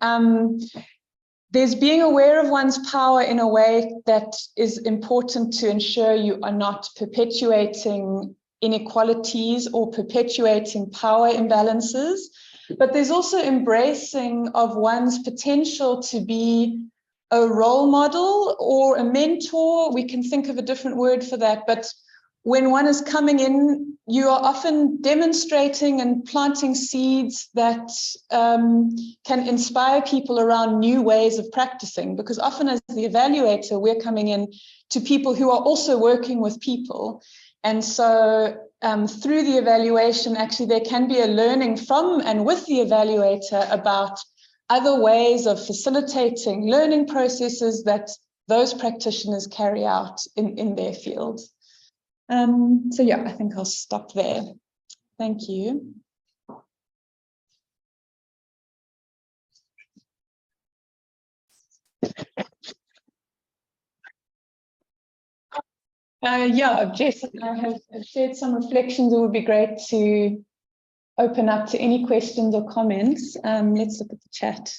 there's being aware of one's power in a way that is important to ensure you are not perpetuating inequalities or perpetuating power imbalances. But there's also embracing of one's potential to be a role model or a mentor. We can think of a different word for that, but when one is coming in, you are often demonstrating and planting seeds that can inspire people around new ways of practicing, because often as the evaluator, we're coming in to people who are also working with people. And so through the evaluation, actually, there can be a learning from and with the evaluator about other ways of facilitating learning processes that those practitioners carry out in their fields. So yeah, I think I'll stop there. Thank you. Yeah, Jess, I have shared some reflections. It would be great to open up to any questions or comments. Let's look at the chat.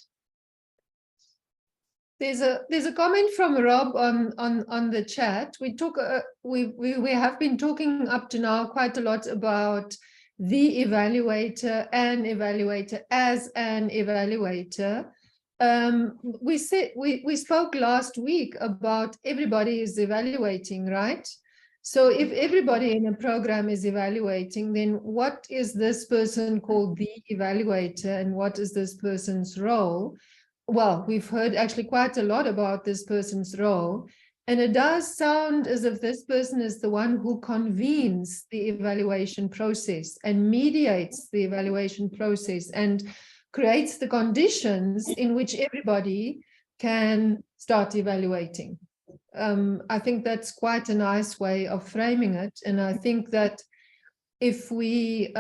There's a comment from Rob on the chat. We have been talking up to now quite a lot about the evaluator, an evaluator as an evaluator. We spoke last week about everybody is evaluating, right? So if everybody in a program is evaluating, then what is this person called the evaluator, and what is this person's role? Well, we've heard actually quite a lot about this person's role, and it does sound as if this person is the one who convenes the evaluation process and mediates the evaluation process and creates the conditions in which everybody can start evaluating. I think that's quite a nice way of framing it, and I think that if we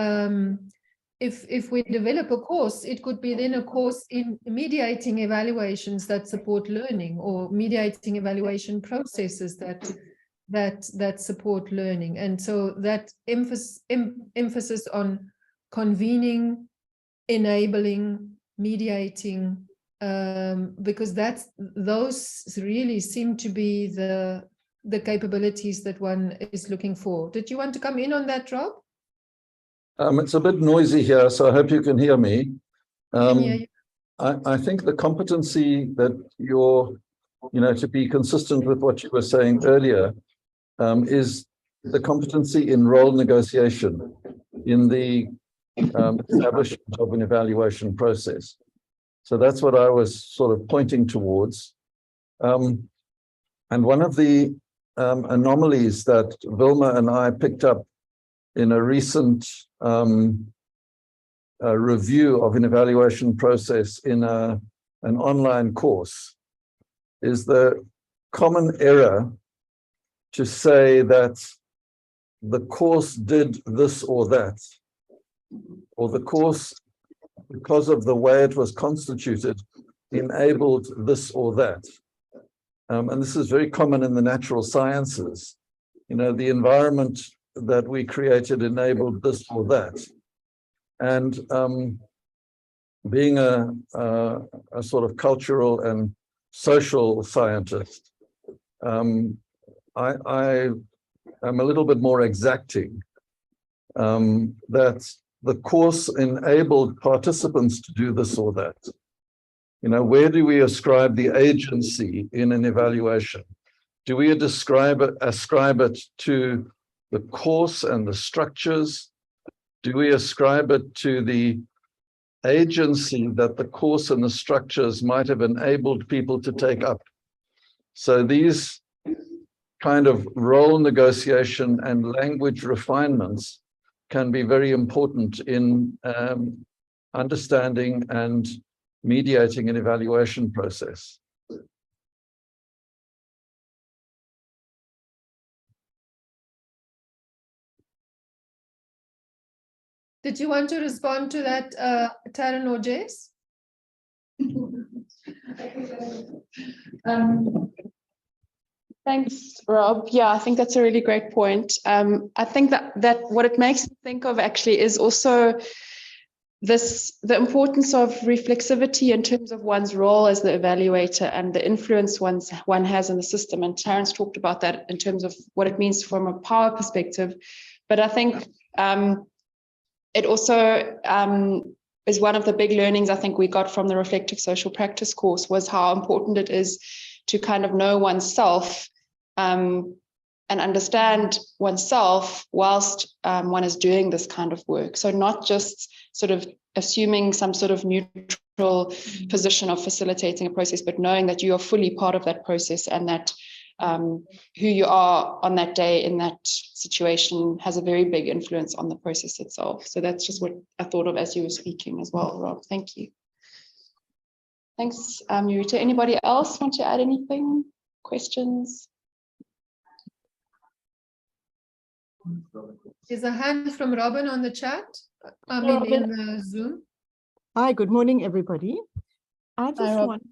develop a course, it could be then a course in mediating evaluations that support learning, or mediating evaluation processes that support learning. And so that emphasis on convening, enabling, mediating, because those really seem to be the capabilities that one is looking for. Did you want to come in on that, Rob? It's a bit noisy here, so I hope you can hear me. Yeah. I think the competency that to be consistent with what you were saying earlier, is the competency in role negotiation in the establishment of an evaluation process. So that's what I was sort of pointing towards. And one of the anomalies that Vilma and I picked up in a recent review of an evaluation process in an online course is the common error to say that the course did this or that, or the course, because of the way it was constituted, enabled this or that. And this is very common in the natural sciences. The environment that we created enabled this or that. And being a sort of cultural and social scientist, I am a little bit more exacting, that the course enabled participants to do this or that. Where do we ascribe the agency in an evaluation? Do we ascribe it to the course and the structures? Do we ascribe it to the agency that the course and the structures might have enabled people to take up? So these kind of role negotiation and language refinements can be very important in understanding and mediating an evaluation process. Did you want to respond to that, Taryn or Jess? Thanks, Rob. Yeah, I think that's a really great point. I think that what it makes me think of actually is also the importance of reflexivity in terms of one's role as the evaluator and the influence one has in the system. And Terence talked about that in terms of what it means from a power perspective. But I think it also is one of the big learnings I think we got from the reflective social practice course, was how important it is to kind of know oneself and understand oneself whilst one is doing this kind of work. So not just sort of assuming some sort of neutral position of facilitating a process, but knowing that you are fully part of that process, and that who you are on that day in that situation has a very big influence on the process itself. So that's just what I thought of as you were speaking as well, Rob. Thank you. Thanks, Eureta. Anybody else want to add anything? Questions? There's a hand from Robin on the chat. I mean, in the Zoom. Hi, good morning, everybody. I just Rob. want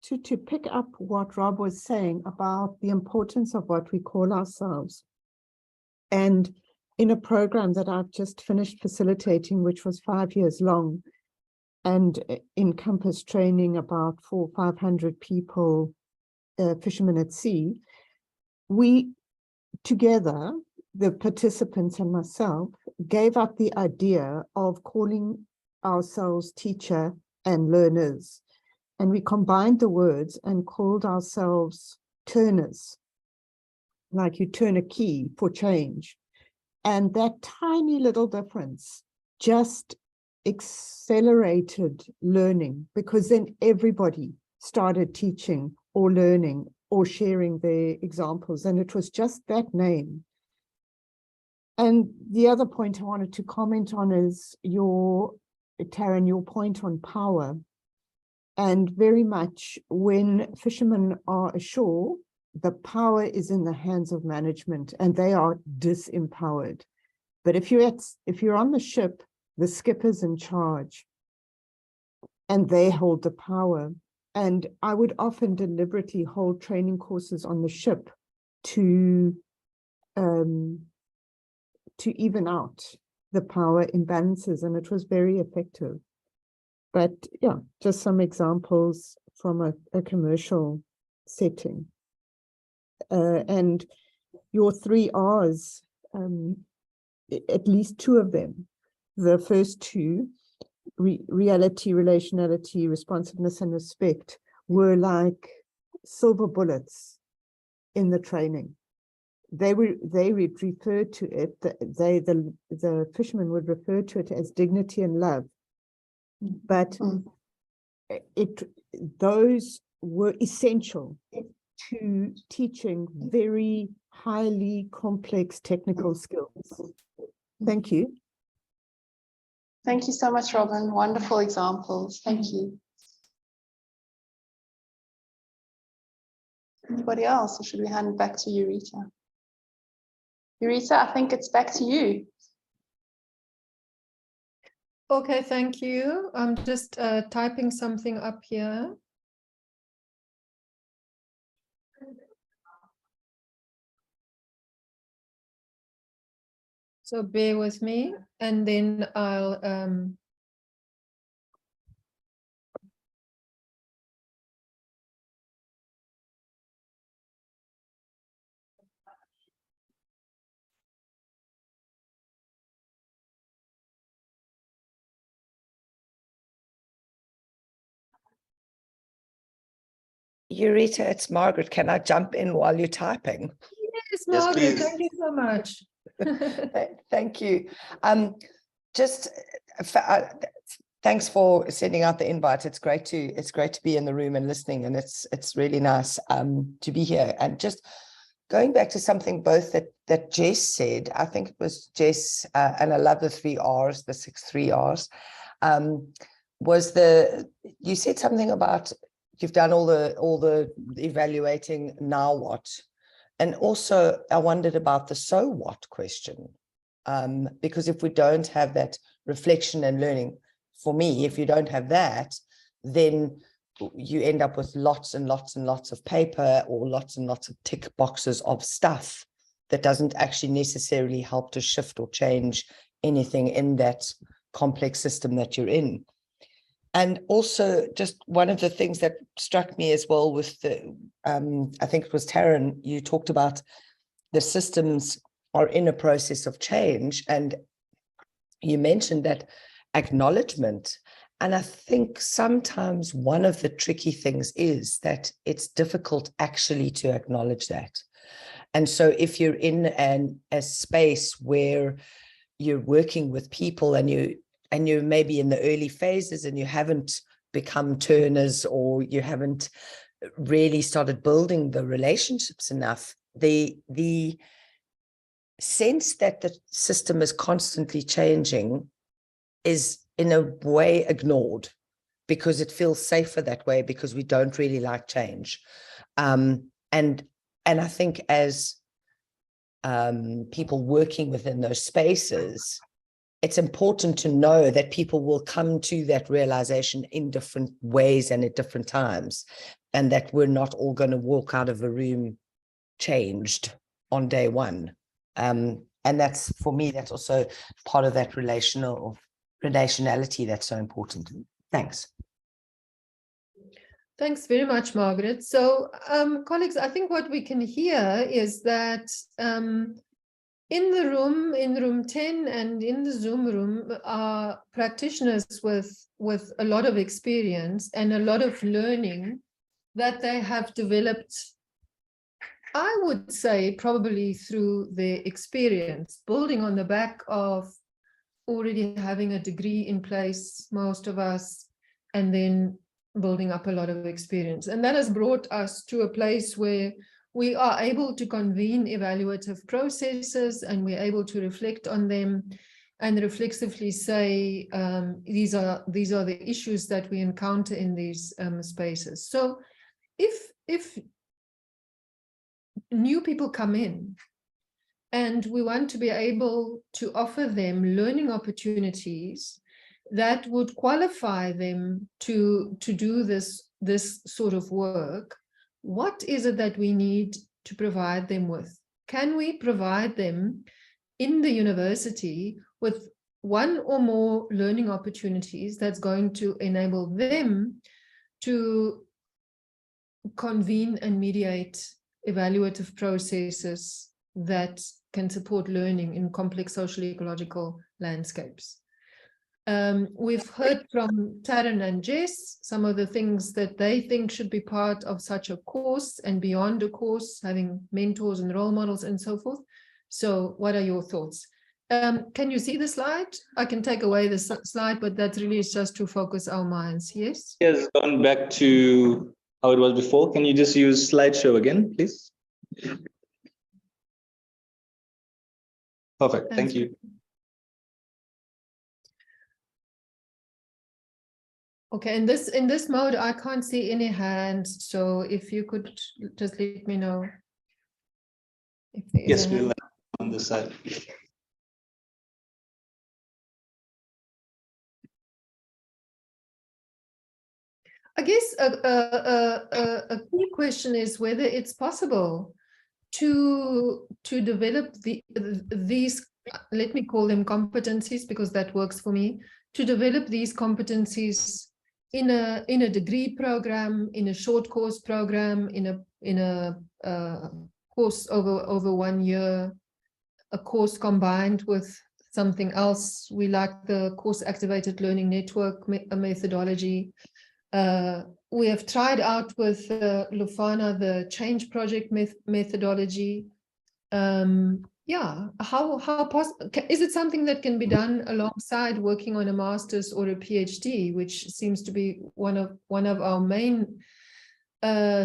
to pick up what Rob was saying about the importance of what we call ourselves. And in a program that I've just finished facilitating, which was 5 years long, and encompassed training about 400 or 500 people, fishermen at sea, we together, the participants and myself, gave up the idea of calling ourselves teacher and learners. And we combined the words and called ourselves turners, like you turn a key for change. And that tiny little difference just accelerated learning, because then everybody started teaching or learning or sharing their examples. And it was just that name. And the other point I wanted to comment on is Taryn, your point on power. And very much when fishermen are ashore, the power is in the hands of management and they are disempowered. But if you're on the ship, the skipper's in charge and they hold the power. And I would often deliberately hold training courses on the ship to even out the power imbalances, and it was very effective. But yeah, just some examples from a commercial setting. And your 3 R's, at least 2 of them, the first 2, reality, relationality, responsiveness, and respect, were like silver bullets in the training. They would refer to it, the fishermen would refer to it as dignity and love. But those were essential to teaching very highly complex technical skills. Thank you. Thank you so much, Robin. Wonderful examples. Thank you. Anybody else, or should we hand it back to Eureta? Eureta, I think it's back to you. Okay, thank you. I'm just typing something up here. So bear with me, and then I'll Eureta, it's Margaret. Can I jump in while you're typing? Yes, Margaret, please. thank you so much. Thank you. Thanks for sending out the invite. It's great to be in the room and listening, and it's really nice to be here. And just going back to something both that Jess said, I think it was Jess, and I love the 3 R's, the 6 3 R's. You said something about you've done all the evaluating, now what? And also I wondered about the so what question, because if we don't have that reflection and learning, for me, if you don't have that, then you end up with lots and lots and lots of paper or lots and lots of tick boxes of stuff that doesn't actually necessarily help to shift or change anything in that complex system that you're in. And also, just one of the things that struck me as well with the, I think it was Taryn, you talked about the systems are in a process of change, and you mentioned that acknowledgement. And I think sometimes one of the tricky things is that it's difficult actually to acknowledge that. And so if you're in a space where you're working with people and you maybe in the early phases and you haven't become turners, or you haven't really started building the relationships enough, the sense that the system is constantly changing is in a way ignored, because it feels safer that way, because we don't really like change. And I think as people working within those spaces, it's important to know that people will come to that realization in different ways and at different times, and that we're not all going to walk out of a room changed on day one. And that's, for me, that's also part of that relationality that's so important. Thanks. Thanks very much, Margaret. So, colleagues, I think what we can hear is that in room 10 and in the Zoom room are practitioners with a lot of experience and a lot of learning that they have developed, I would say, probably through their experience, building on the back of already having a degree in place, most of us, and then building up a lot of experience. And that has brought us to a place where we are able to convene evaluative processes, and we're able to reflect on them and reflexively say, these are the issues that we encounter in these spaces. So if new people come in and we want to be able to offer them learning opportunities that would qualify them to do this sort of work, what is it that we need to provide them with? Can we provide them in the university with one or more learning opportunities that's going to enable them to convene and mediate evaluative processes that can support learning in complex social-ecological landscapes? We've heard from Taryn and Jess some of the things that they think should be part of such a course and beyond a course, having mentors and role models and so forth. So what are your thoughts? Can you see the slide? I can take away the slide, but that really is just to focus our minds. Yes? Yes, gone back to how it was before. Can you just use slideshow again, please? Perfect, thank you. Okay, in this mode, I can't see any hands. So if you could just let me know. If there is Yes, we'll on this side. I guess a key question is whether it's possible to develop these, let me call them competencies because that works for me, to develop these competencies in a degree program, in a short course program, in a course over 1 year, a course combined with something else. We like the course activated learning network methodology. We have tried out with Lufana the change project methodology. Yeah, how possible is it something that can be done alongside working on a master's or a PhD, which seems to be one of our main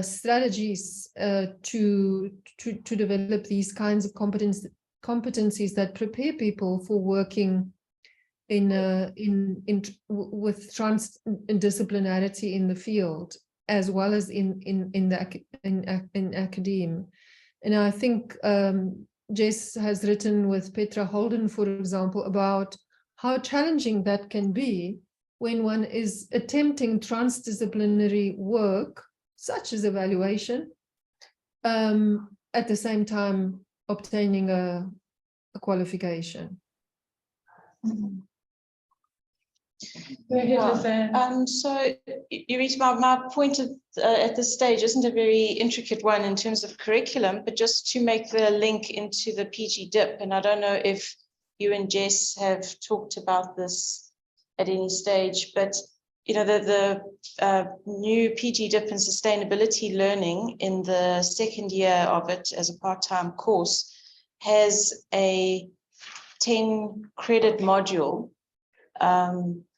strategies to develop these kinds of competencies that prepare people for working with transdisciplinarity in the field, as well as in academia. And I think Jess has written with Petra Holden, for example, about how challenging that can be when one is attempting transdisciplinary work, such as evaluation, at the same time obtaining a qualification. Very good, so Eureta, my point at this stage isn't a very intricate one in terms of curriculum, but just to make the link into the PG DIP. And I don't know if you and Jess have talked about this at any stage, but the new PG dip in sustainability learning in the second year of it as a part-time course has a 10 credit module,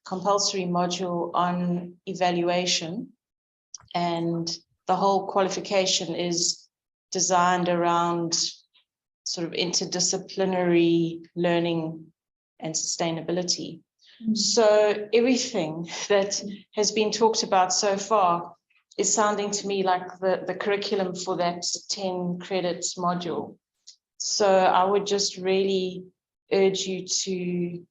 compulsory module on evaluation, and the whole qualification is designed around sort of interdisciplinary learning and sustainability. So everything that has been talked about so far is sounding to me like the curriculum for that 10 credits module. So I would just really urge you to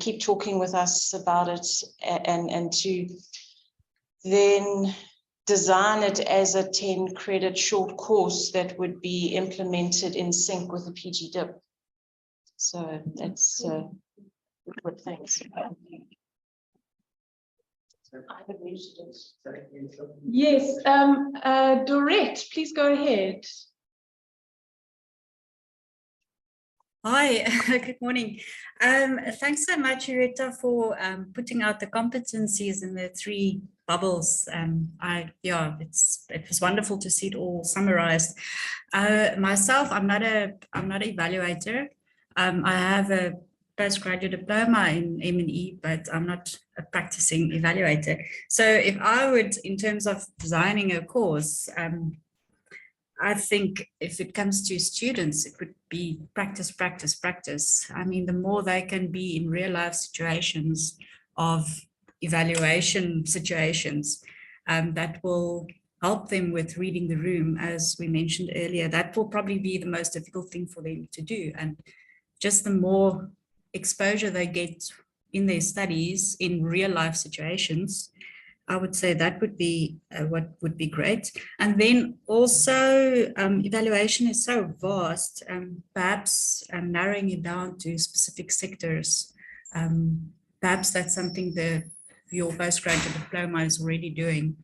keep talking with us about it, and to then design it as a 10 credit short course that would be implemented in sync with the PG dip. So that's good, thanks. Yes, Dorette, please go ahead. Hi, good morning. Thanks so much, Eureta, for putting out the competencies in the 3 bubbles. It was wonderful to see it all summarized. Myself, I'm not an evaluator. I have a postgraduate diploma in M&E, but I'm not a practicing evaluator. So if I would, in terms of designing a course, I think if it comes to students, it would be practice, practice, practice. I mean, the more they can be in real life situations of evaluation situations, that will help them with reading the room, as we mentioned earlier. That will probably be the most difficult thing for them to do. And just the more exposure they get in their studies in real life situations, I would say that would be what would be great. And then also evaluation is so vast, perhaps narrowing it down to specific sectors. Perhaps that's something your postgraduate diploma is already doing,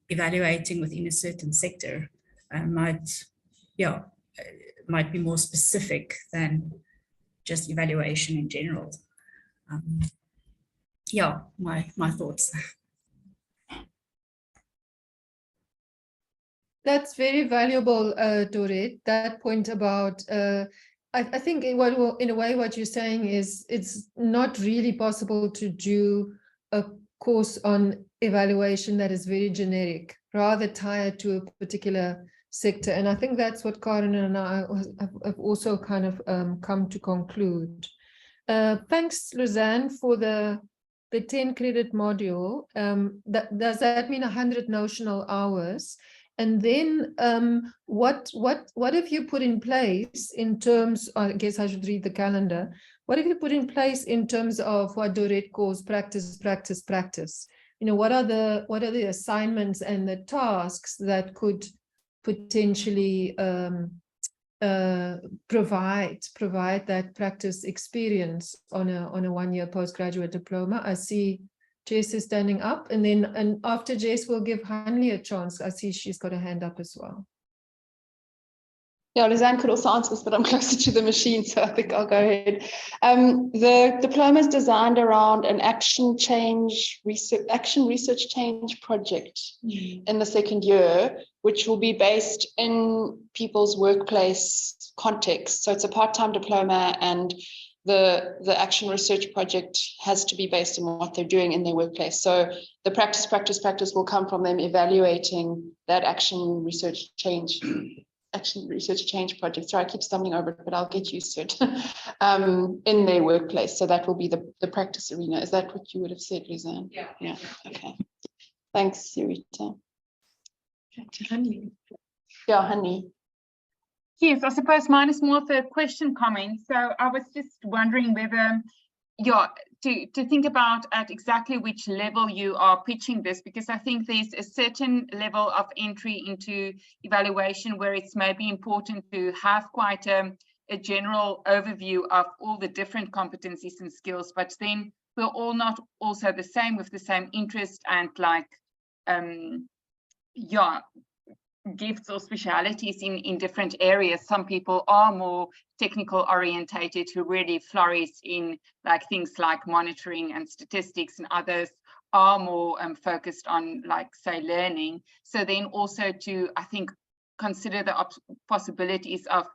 evaluating within a certain sector. Might be more specific than just evaluation in general. My thoughts. That's very valuable, Dorette, that point about, I think in a way what you're saying is it's not really possible to do a course on evaluation that is very generic, rather tied to a particular sector. And I think that's what Karen and I have also kind of come to conclude. Thanks, Luzanne, for the 10 credit module. Does that mean 100 notional hours? And then what have you put in place in terms, I guess I should read the calendar, what have you put in place in terms of what Dorette calls practice, practice, practice? What are the assignments and the tasks that could potentially provide that practice experience on a 1-year postgraduate diploma? I see Jess is standing up, and after Jess, we'll give Hanley a chance. I see she's got a hand up as well. Yeah, Lizanne could also answer this, but I'm closer to the machine, so I think I'll go ahead. The diploma is designed around an action research change project in the second year, which will be based in people's workplace context. So it's a part-time diploma, and the action research project has to be based on what they're doing in their workplace. So the practice will come from them evaluating that action research change project. Sorry, I keep stumbling over it, but I'll get used to it in their workplace. So that will be the practice arena. Is that what you would have said, Lizanne? Yeah. Okay. Thanks, Eureta. Yeah, Honey. Yes, I suppose mine is more of a question comment. So I was just wondering whether, to think about at exactly which level you are pitching this, because I think there's a certain level of entry into evaluation where it's maybe important to have quite a general overview of all the different competencies and skills, but then we're all not also the same with the same interest and gifts or specialities in different areas. Some people are more technical orientated who really flourish in things like monitoring and statistics, and others are more focused on, like, say, learning. So then also to, I think, consider the possibilities of,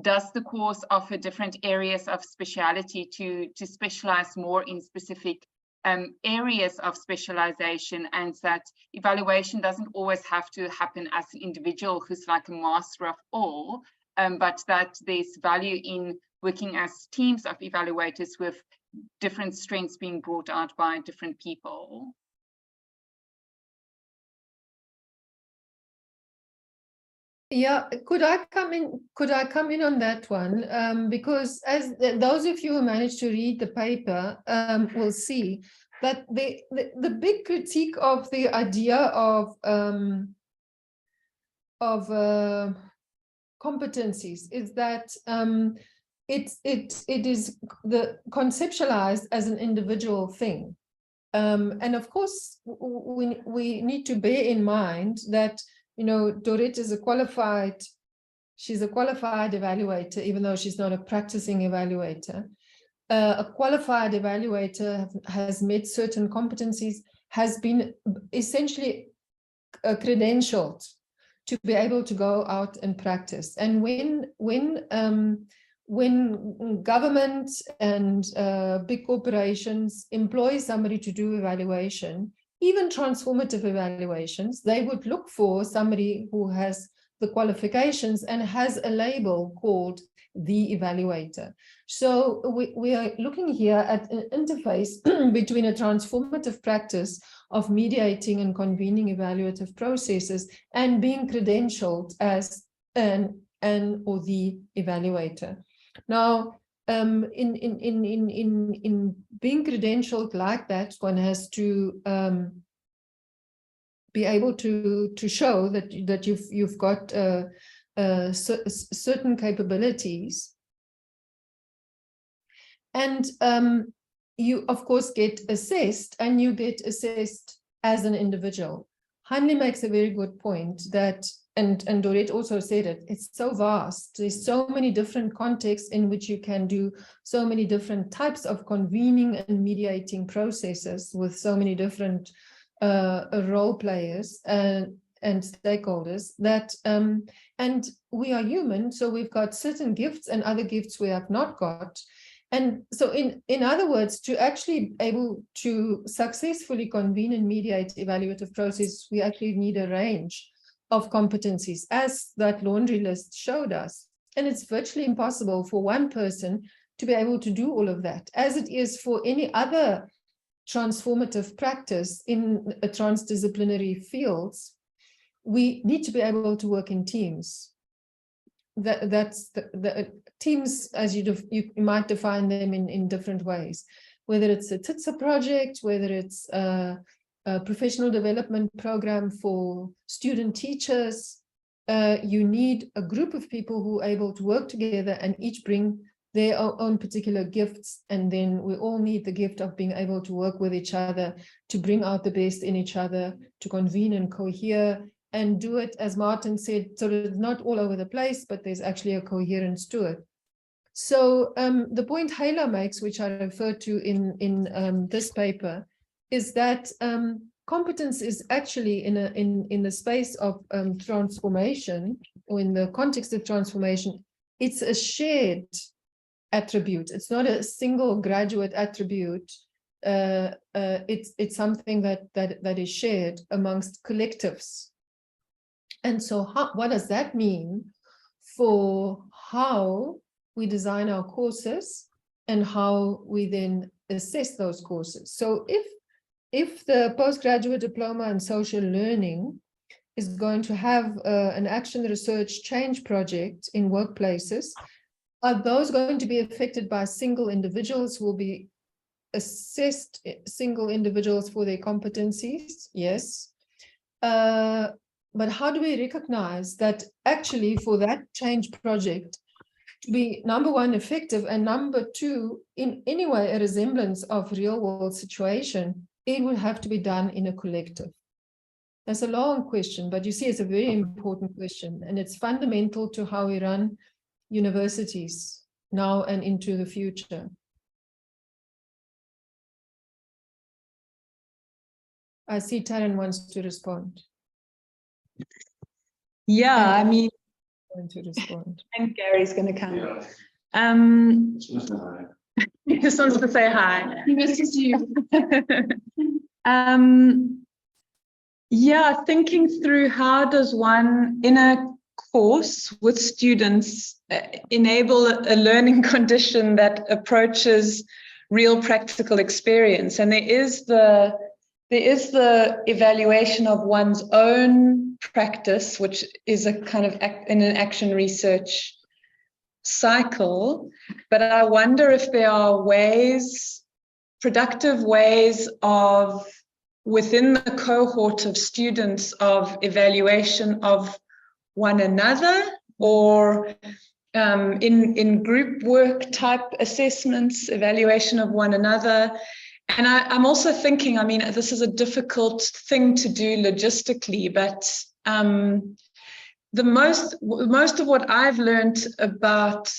does the course offer different areas of speciality to specialize more in specific areas of specialization, and that evaluation doesn't always have to happen as an individual who's like a master of all, but that there's value in working as teams of evaluators with different strengths being brought out by different people. Yeah, could I come in? Could I come in on that one? Because as those of you who managed to read the paper will see that the big critique of the idea of competencies is that it is conceptualized as an individual thing, and of course we need to bear in mind that, you know, Eureta is she's a qualified evaluator, even though she's not a practicing evaluator. A qualified evaluator has met certain competencies, has been essentially credentialed to be able to go out and practice. And when government and big corporations employ somebody to do evaluation, even transformative evaluations, they would look for somebody who has the qualifications and has a label called the evaluator. So we are looking here at an interface between a transformative practice of mediating and convening evaluative processes and being credentialed as an or the evaluator. Now, in being credentialed like that, one has to be able to show that you've got certain capabilities, and you of course get assessed, and you get assessed as an individual. Hanley makes a very good point that, and Eureta also said it, it's so vast. There's so many different contexts in which you can do so many different types of convening and mediating processes with so many different role players and stakeholders, that and we are human, so we've got certain gifts and other gifts we have not got. And so in other words, to actually be able to successfully convene and mediate evaluative process, we actually need a range of competencies, as that laundry list showed us. And it's virtually impossible for one person to be able to do all of that, as it is for any other transformative practice in a transdisciplinary fields. We need to be able to work in teams. That's the teams, as you might define them in different ways, whether it's a TITSA project, whether it's a professional development program for student teachers. You need a group of people who are able to work together and each bring their own particular gifts, and then we all need the gift of being able to work with each other, to bring out the best in each other, to convene and cohere, and do it, as Martin said, so that it's not all over the place, but there's actually a coherence to it. So the point Hayla makes, which I referred to in this paper, is that competence is actually in the space of transformation, or in the context of transformation, it's a shared attribute. It's not a single graduate attribute. It's something that is shared amongst collectives. And so what does that mean for how we design our courses and how we then assess those courses? So if the postgraduate diploma in social learning is going to have an action research change project in workplaces, are those going to be affected by single individuals who will be assessed, single individuals for their competencies? Yes. But how do we recognize that actually for that change project to be, number one, effective, and number two, in any way a resemblance of real world situation, it will have to be done in a collective? That's a long question, but you see it's a very important question, and it's fundamental to how we run universities now and into the future. I see Taryn wants to respond. Yeah, I mean, Want to respond. I think Gary's going to come. He just wants to say hi. He misses you. Yeah, thinking through how does one in a course with students enable a learning condition that approaches real practical experience. And there is the evaluation of one's own practice, which is a kind of in an action research cycle. But I wonder if there are ways, productive ways of within the cohort of students of evaluation of one another, or in group work type assessments, evaluation of one another. And I'm also thinking, I mean, this is a difficult thing to do logistically, but the most of what I've learned about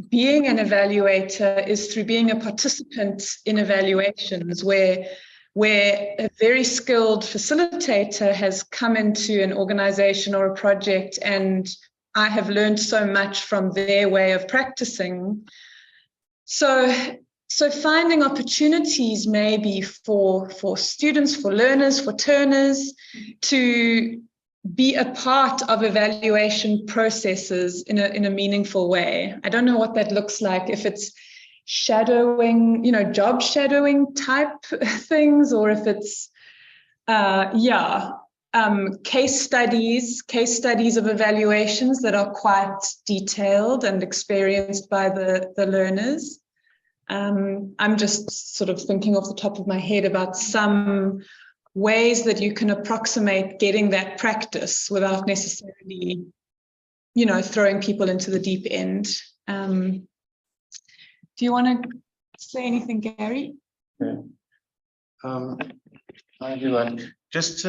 being an evaluator is through being a participant in evaluations, where a very skilled facilitator has come into an organization or a project, and I have learned so much from their way of practicing. So finding opportunities maybe for students, for learners, for turners to be a part of evaluation processes in a meaningful way. I don't know what that looks like, if it's shadowing, job shadowing type things, or if it's case studies of evaluations that are quite detailed and experienced by the learners. I'm just sort of thinking off the top of my head about some ways that you can approximate getting that practice without necessarily, throwing people into the deep end. Do you want to say anything, Gary? Yeah. Hi, everyone. Just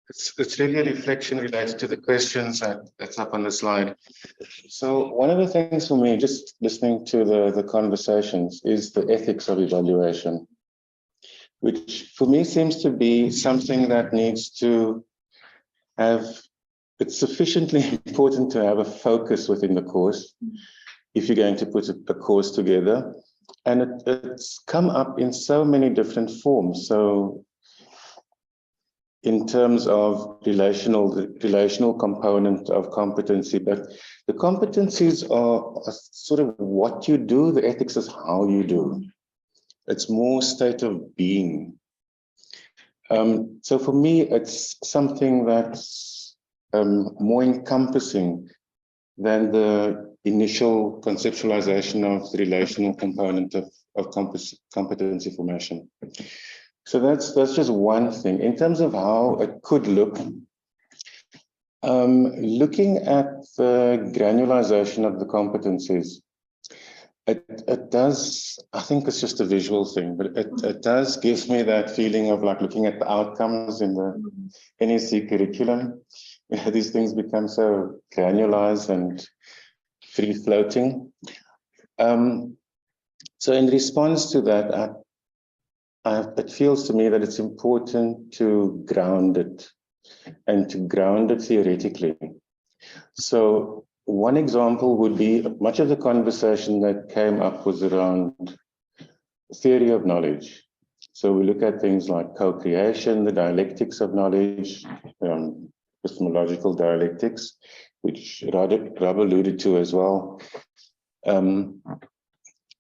it's really a reflection related to the questions that's up on the slide. So one of the things for me, just listening to the conversations, is the ethics of evaluation, which for me seems to be something that needs to have, it's sufficiently important to have a focus within the course if you're going to put a course together. And it's come up in so many different forms. So in terms of the relational component of competency, but the competencies are sort of what you do, the ethics is how you do. It's more state of being. So for me, it's something that's more encompassing than the initial conceptualization of the relational component of competency formation. So that's just one thing. In terms of how it could look, looking at the granularization of the competencies, it does, I think it's just a visual thing, but it does give me that feeling of like looking at the outcomes in the NEC curriculum. These things become so granularized and free-floating. So in response to that, it feels to me that it's important to ground it, and to ground it theoretically. So one example would be, much of the conversation that came up was around theory of knowledge. So we look at things like co-creation, the dialectics of knowledge, epistemological dialectics, which Rob alluded to as well, and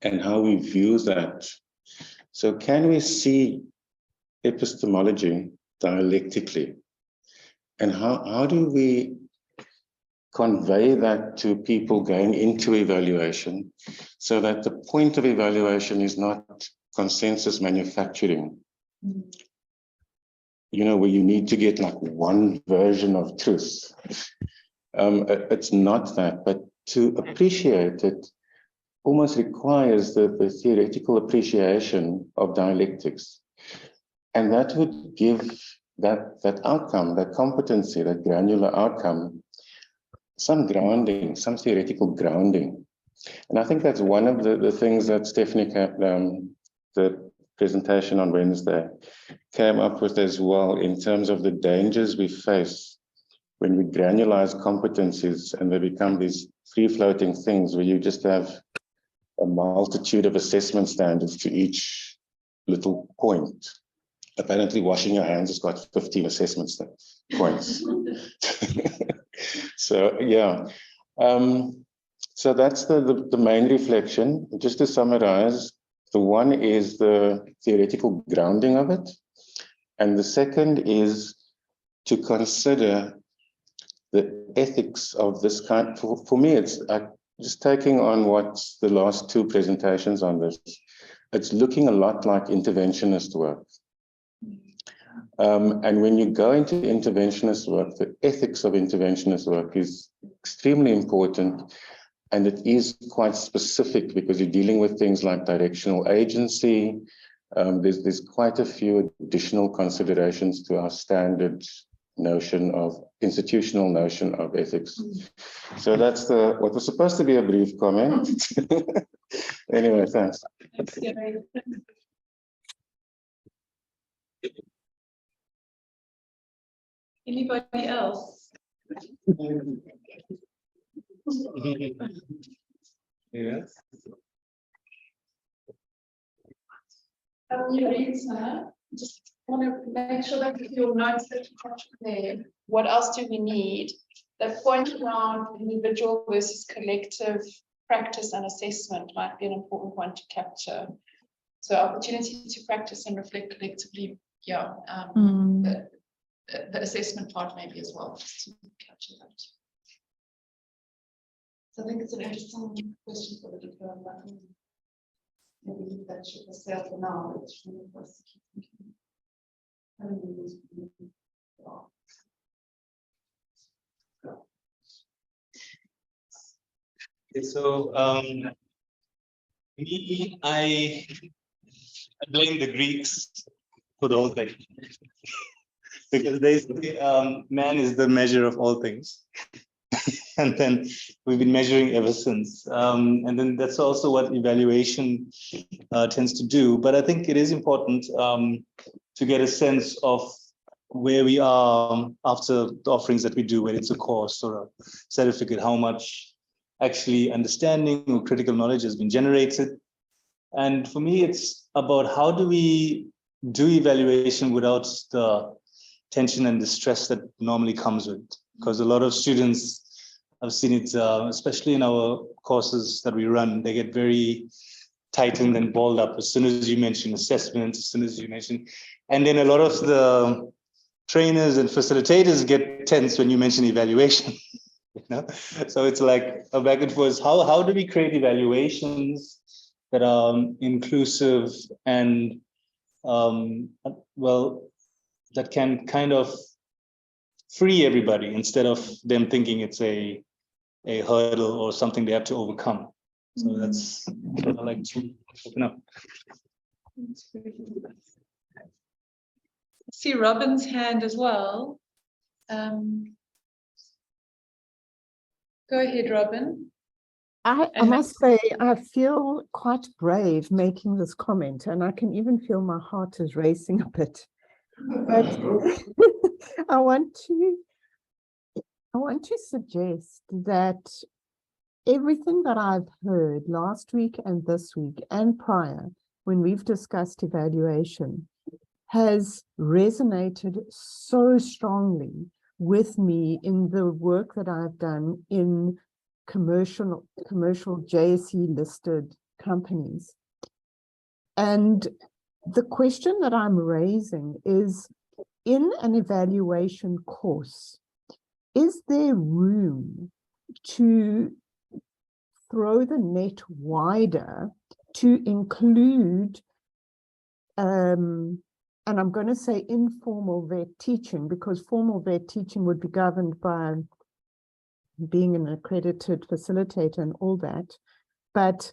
how we view that. So can we see epistemology dialectically? And how do we convey that to people going into evaluation, so that the point of evaluation is not consensus manufacturing, where you need to get like one version of truth. It's not that, but to appreciate it almost requires the theoretical appreciation of dialectics. And that would give that outcome, that competency, that granular outcome, some grounding, some theoretical grounding. And I think that's one of the things that Stephanie, the presentation on Wednesday came up with as well in terms of the dangers we face when we granularize competencies and they become these free-floating things where you just have a multitude of assessment standards to each little point. Apparently, washing your hands has got 15 assessment points. So, yeah. So that's the main reflection. Just to summarize, the one is the theoretical grounding of it. And the second is to consider the ethics of this kind. For me, it's just taking on what's the last two presentations on this. It's looking a lot like interventionist work. And when you go into interventionist work, the ethics of interventionist work is extremely important. And it is quite specific because you're dealing with things like directional agency. There's quite a few additional considerations to our standard notion of institutional notion of ethics. So that's what was supposed to be a brief comment. Anyway, thanks. Anybody else? Yes. Eureta, just want to make sure that with your notes that you touch there, what else do we need? The point around individual versus collective practice and assessment might be an important one to capture. So opportunity to practice and reflect collectively, yeah. The assessment part maybe as well, just to capture that. So I think it's an interesting question for the development. Maybe that should be said for now, but it's really for us to keep thinking. So I blame the Greeks for the whole thing. Because they say man is the measure of all things. And then we've been measuring ever since. And then that's also what evaluation tends to do. But I think it is important to get a sense of where we are after the offerings that we do, whether it's a course or a certificate, how much actually understanding or critical knowledge has been generated. And for me, it's about how do we do evaluation without the tension and the stress that normally comes with it. Because a lot of students, I've seen it, especially in our courses that we run, they get very tightened and balled up as soon as you mention assessment, as soon as you mention, and then a lot of the trainers and facilitators get tense when you mention evaluation. You know? So it's like a back and forth. How do we create evaluations that are inclusive and well, that can kind of free everybody instead of them thinking it's a hurdle or something they have to overcome. So that's what I like to open up. See Robin's hand as well. Go ahead, Robin. I must say, I feel quite brave making this comment, and I can even feel my heart is racing a bit. But I want to suggest that everything that I've heard last week and this week and prior, when we've discussed evaluation, has resonated so strongly with me in the work that I've done in commercial JSE listed companies. And the question that I'm raising is, in an evaluation course, is there room to throw the net wider to include, and I'm going to say informal vet teaching, because formal vet teaching would be governed by being an accredited facilitator and all that, but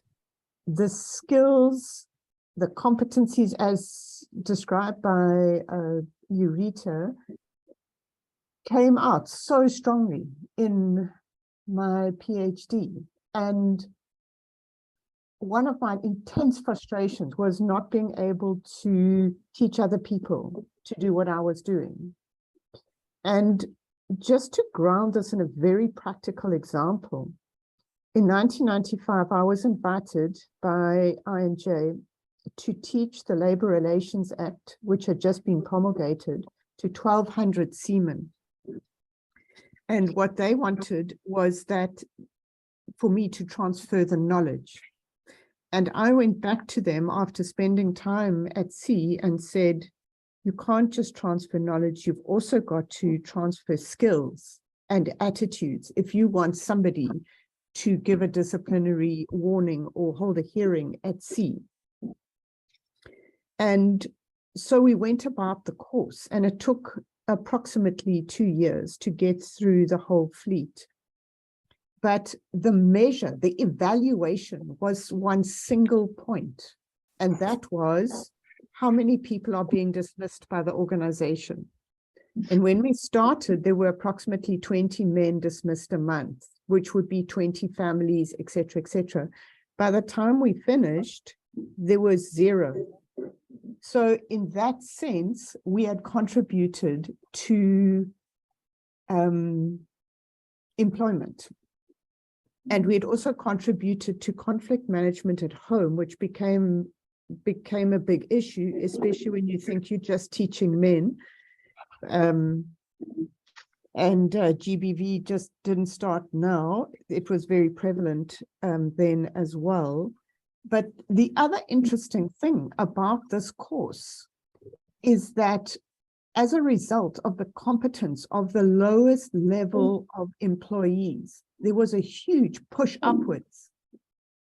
the skills, the competencies as described by Eureta came out so strongly in my PhD. And one of my intense frustrations was not being able to teach other people to do what I was doing. And just to ground this in a very practical example, in 1995, I was invited by INJ to teach the Labour Relations Act, which had just been promulgated, to 1,200 seamen. And what they wanted was that for me to transfer the knowledge. And I went back to them after spending time at sea and said, you can't just transfer knowledge, you've also got to transfer skills and attitudes. If you want somebody to give a disciplinary warning or hold a hearing at sea. And so we went about the course, and it took approximately 2 years to get through the whole fleet. But the measure, the evaluation was one single point, and that was how many people are being dismissed by the organization. And when we started, there were approximately 20 men dismissed a month, which would be 20 families, et cetera, et cetera. By the time we finished, there was 0. So in that sense, we had contributed to employment. And we had also contributed to conflict management at home, which became a big issue, especially when you think you're just teaching men. And GBV just didn't start now. It was very prevalent then as well. But the other interesting thing about this course is that as a result of the competence of the lowest level of employees, there was a huge push upwards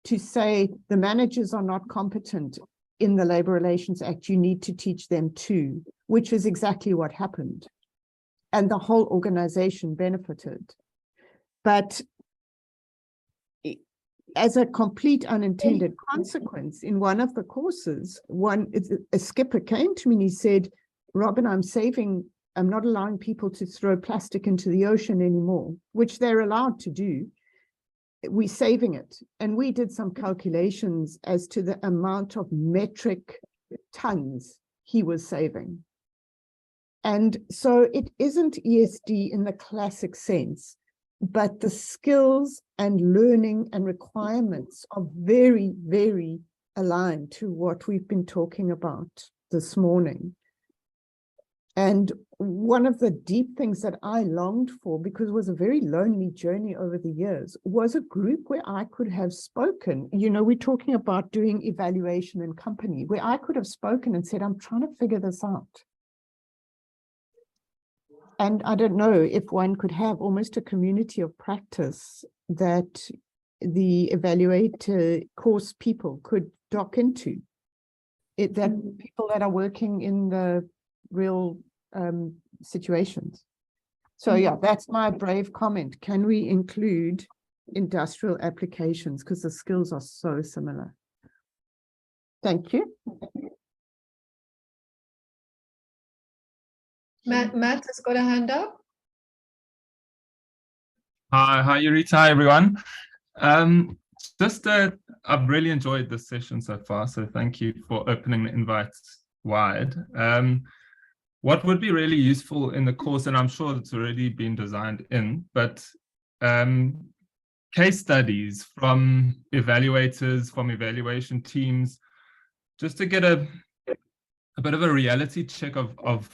to say the managers are not competent in the Labour Relations Act, you need to teach them too, which is exactly what happened. And the whole organization benefited. But as a complete unintended consequence, in one of the courses, a skipper came to me and he said, Robin, I'm not allowing people to throw plastic into the ocean anymore, which they're allowed to do. We're saving it. And we did some calculations as to the amount of metric tons he was saving. And so it isn't ESD in the classic sense, but the skills and learning and requirements are very, very aligned to what we've been talking about this morning. And one of the deep things that I longed for, because it was a very lonely journey over the years, was a group where I could have spoken. You know, we're talking about doing evaluation in company, where I could have spoken and said, I'm trying to figure this out. And I don't know if one could have almost a community of practice that the evaluator course people could dock into. That people that are working in the real situations. So yeah, that's my brave comment. Can we include industrial applications? Because the skills are so similar. Thank you. Matt has got a hand up. Hi, Eureta. Hi, everyone. I've really enjoyed this session so far, so thank you for opening the invites wide. What would be really useful in the course, and I'm sure it's already been designed in, but case studies from evaluators, from evaluation teams, just to get a bit of a reality check of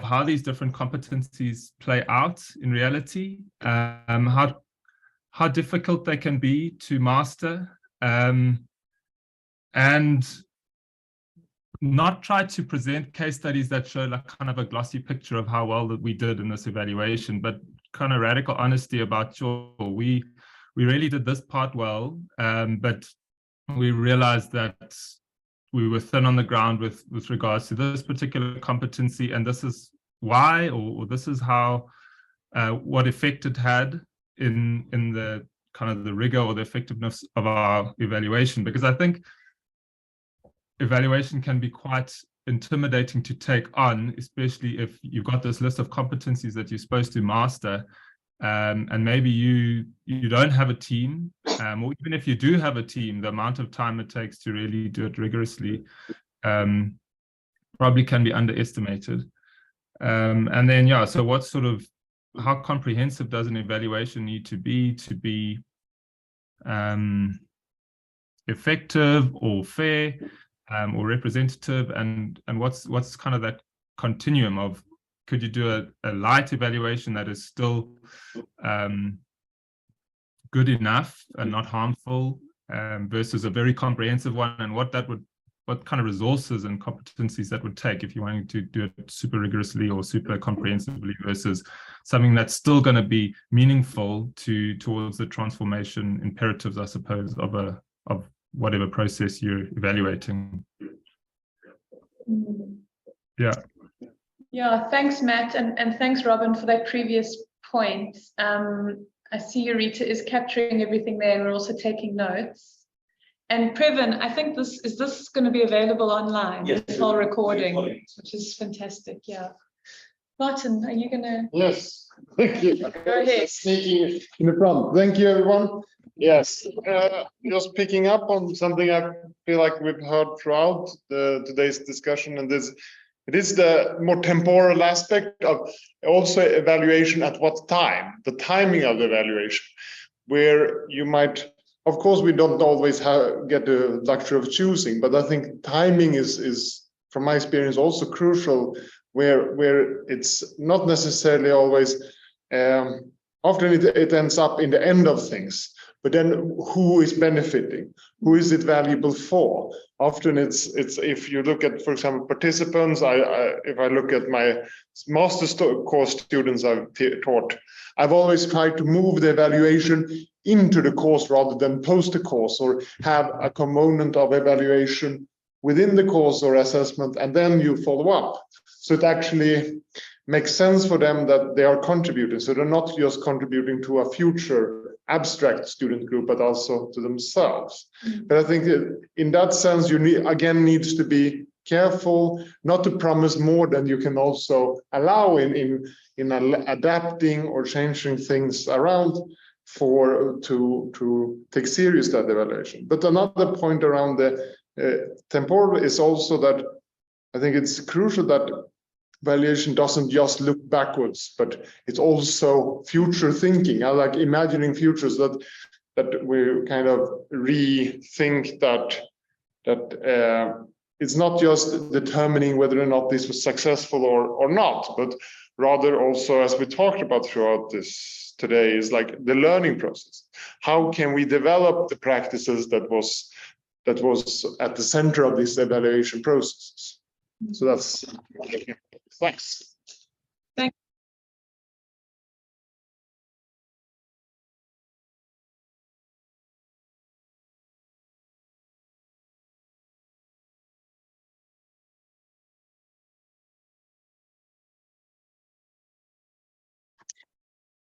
how these different competencies play out in reality, how difficult they can be to master, and not try to present case studies that show like kind of a glossy picture of how well that we did in this evaluation, but kind of radical honesty about, sure, we really did this part well, but we realized that we were thin on the ground with regards to this particular competency, and this is why, or this is how, what effect it had in the kind of the rigor or the effectiveness of our evaluation. Because I think evaluation can be quite intimidating to take on, especially if you've got this list of competencies that you're supposed to master, and maybe you don't have a team, or even if you do have a team, the amount of time it takes to really do it rigorously probably can be underestimated. And then, yeah, so what sort of, how comprehensive does an evaluation need to be effective or fair or representative, and what's kind of that continuum of, could you do a light evaluation that is still good enough and not harmful, versus a very comprehensive one, and what kind of resources and competencies that would take if you wanted to do it super rigorously or super comprehensively, versus something that's still going to be meaningful towards the transformation imperatives, I suppose, of whatever process you're evaluating. Yeah. Yeah, thanks, Matt, and thanks, Robin, for that previous point. I see Eureta is capturing everything there, and we're also taking notes. And Previn, I think this is going to be available online, yes, this whole recording, which is fantastic. Yeah. Martin, are you going to? Yes, thank you. Go ahead. Sneaking in the front. Thank you, everyone. Yes, just picking up on something I feel like we've heard throughout today's discussion, and it is the more temporal aspect of also evaluation at what time, the timing of the evaluation, where you might, of course, we don't always get the luxury of choosing, but I think timing is from my experience, also crucial, where it's not necessarily always, often it ends up in the end of things, but then who is benefiting? Who is it valuable for? Often it's if you look at, for example, participants, if I look at my master's course students I've taught, I've always tried to move the evaluation into the course rather than post the course, or have a component of evaluation within the course or assessment, and then you follow up. So it actually makes sense for them that they are contributing. So they're not just contributing to a future abstract student group, but also to themselves. But I think in that sense, you needs to be careful not to promise more than you can also allow in adapting or changing things around to take serious that evaluation. But another point around the temporal is also that I think it's crucial that evaluation doesn't just look backwards, but it's also future thinking. I like imagining futures that we kind of rethink that it's not just determining whether or not this was successful or not, but rather also, as we talked about throughout this today, is like the learning process. How can we develop the practices that was at the center of these evaluation processes? So that's thanks. Thank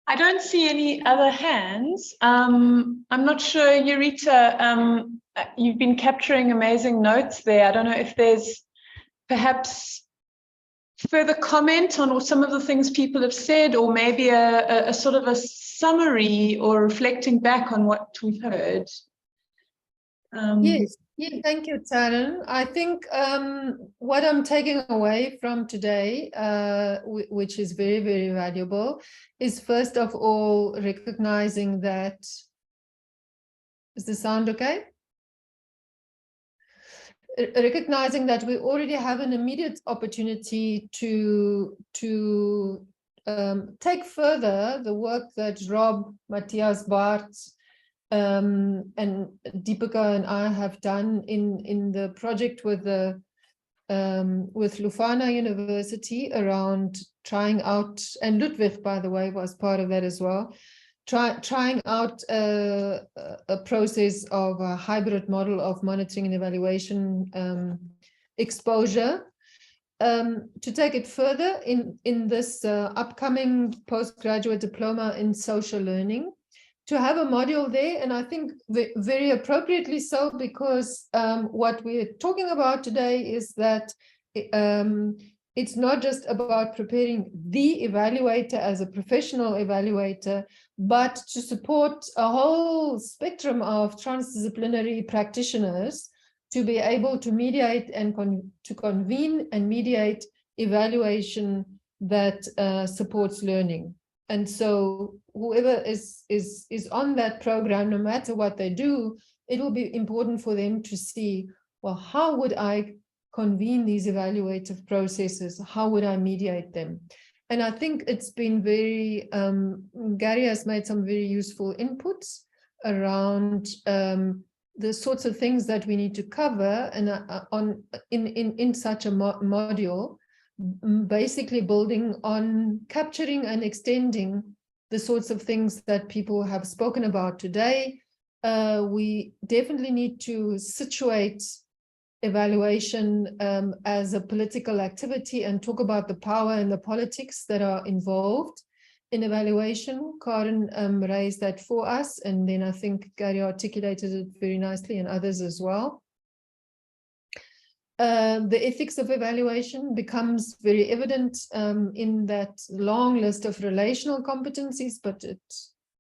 I don't see any other hands. I'm not sure, Eureta, you've been capturing amazing notes there. I don't know if there's perhaps further comment on some of the things people have said, or maybe a sort of a summary or reflecting back on what we've heard. Yes, thank you, Taryn. I think what I'm taking away from today, which is very, very valuable, is first of all recognizing that, is the sound okay? Recognizing that we already have an immediate opportunity to take further the work that Rob, Matthias, Bart, and Deepika and I have done in the project with Lufana University around trying out, and Ludwig, by the way, was part of that as well, trying out a process of a hybrid model of monitoring and evaluation exposure. To take it further in this upcoming postgraduate diploma in social learning, to have a module there, and I think very appropriately so, because what we're talking about today is that it's not just about preparing the evaluator as a professional evaluator, but to support a whole spectrum of transdisciplinary practitioners to be able to mediate and to convene and mediate evaluation that supports learning. And so whoever is on that program, no matter what they do, it will be important for them to see, well, how would I convene these evaluative processes? How would I mediate them? And I think it's been very, Gary has made some very useful inputs around the sorts of things that we need to cover and in such a module, basically building on capturing and extending the sorts of things that people have spoken about today. We definitely need to situate evaluation as a political activity and talk about the power and the politics that are involved in evaluation. Karen raised that for us, and then I think Gary articulated it very nicely, and others as well. The ethics of evaluation becomes very evident in that long list of relational competencies, but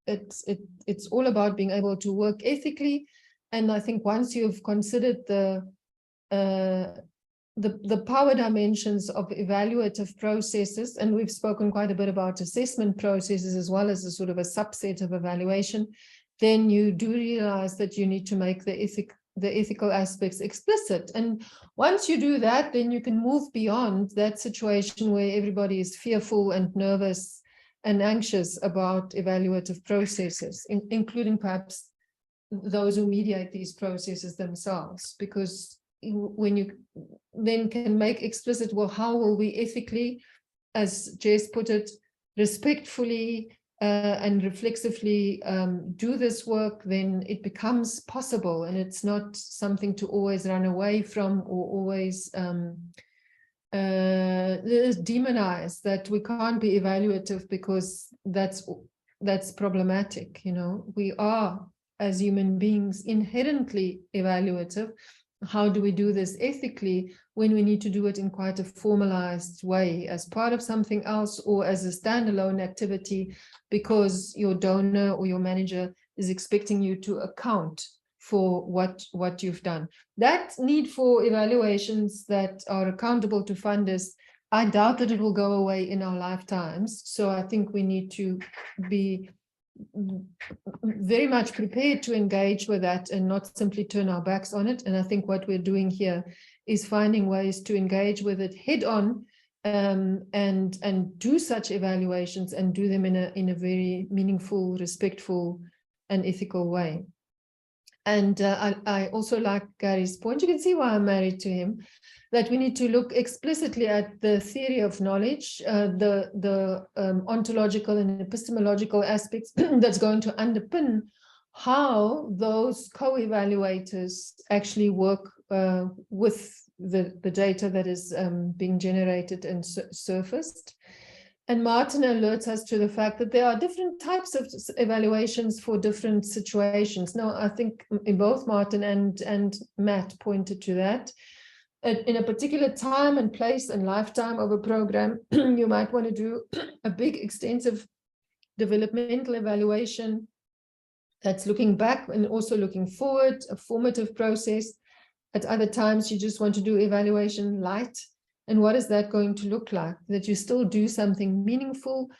it's all about being able to work ethically. And I think once you've considered the power dimensions of evaluative processes, and we've spoken quite a bit about assessment processes as well as a sort of a subset of evaluation, then you do realize that you need to make the ethical aspects explicit. And once you do that, then you can move beyond that situation where everybody is fearful and nervous and anxious about evaluative processes, including perhaps those who mediate these processes themselves, because when you then can make explicit, well, how will we ethically, as Jess put it, respectfully and reflexively do this work, then it becomes possible, and it's not something to always run away from or always demonize, that we can't be evaluative because that's problematic. You know, we are, as human beings, inherently evaluative. How do we do this ethically when we need to do it in quite a formalized way as part of something else or as a standalone activity because your donor or your manager is expecting you to account for what you've done? That need for evaluations that are accountable to funders, I doubt that it will go away in our lifetimes. So I think we need to be very much prepared to engage with that and not simply turn our backs on it. And I think what we're doing here is finding ways to engage with it head on and do such evaluations and do them in a very meaningful, respectful, and ethical way. And I also like Gary's point. You can see why I'm married to him, that we need to look explicitly at the theory of knowledge, the ontological and epistemological aspects that's going to underpin how those co-evaluators actually work with the data that is being generated and surfaced. And Martin alerts us to the fact that there are different types of evaluations for different situations. Now, I think in both Martin and Matt pointed to that. In a particular time and place and lifetime of a program, you might want to do a big, extensive developmental evaluation that's looking back and also looking forward, a formative process. At other times, you just want to do evaluation light. And what is that going to look like? That you still do something meaningful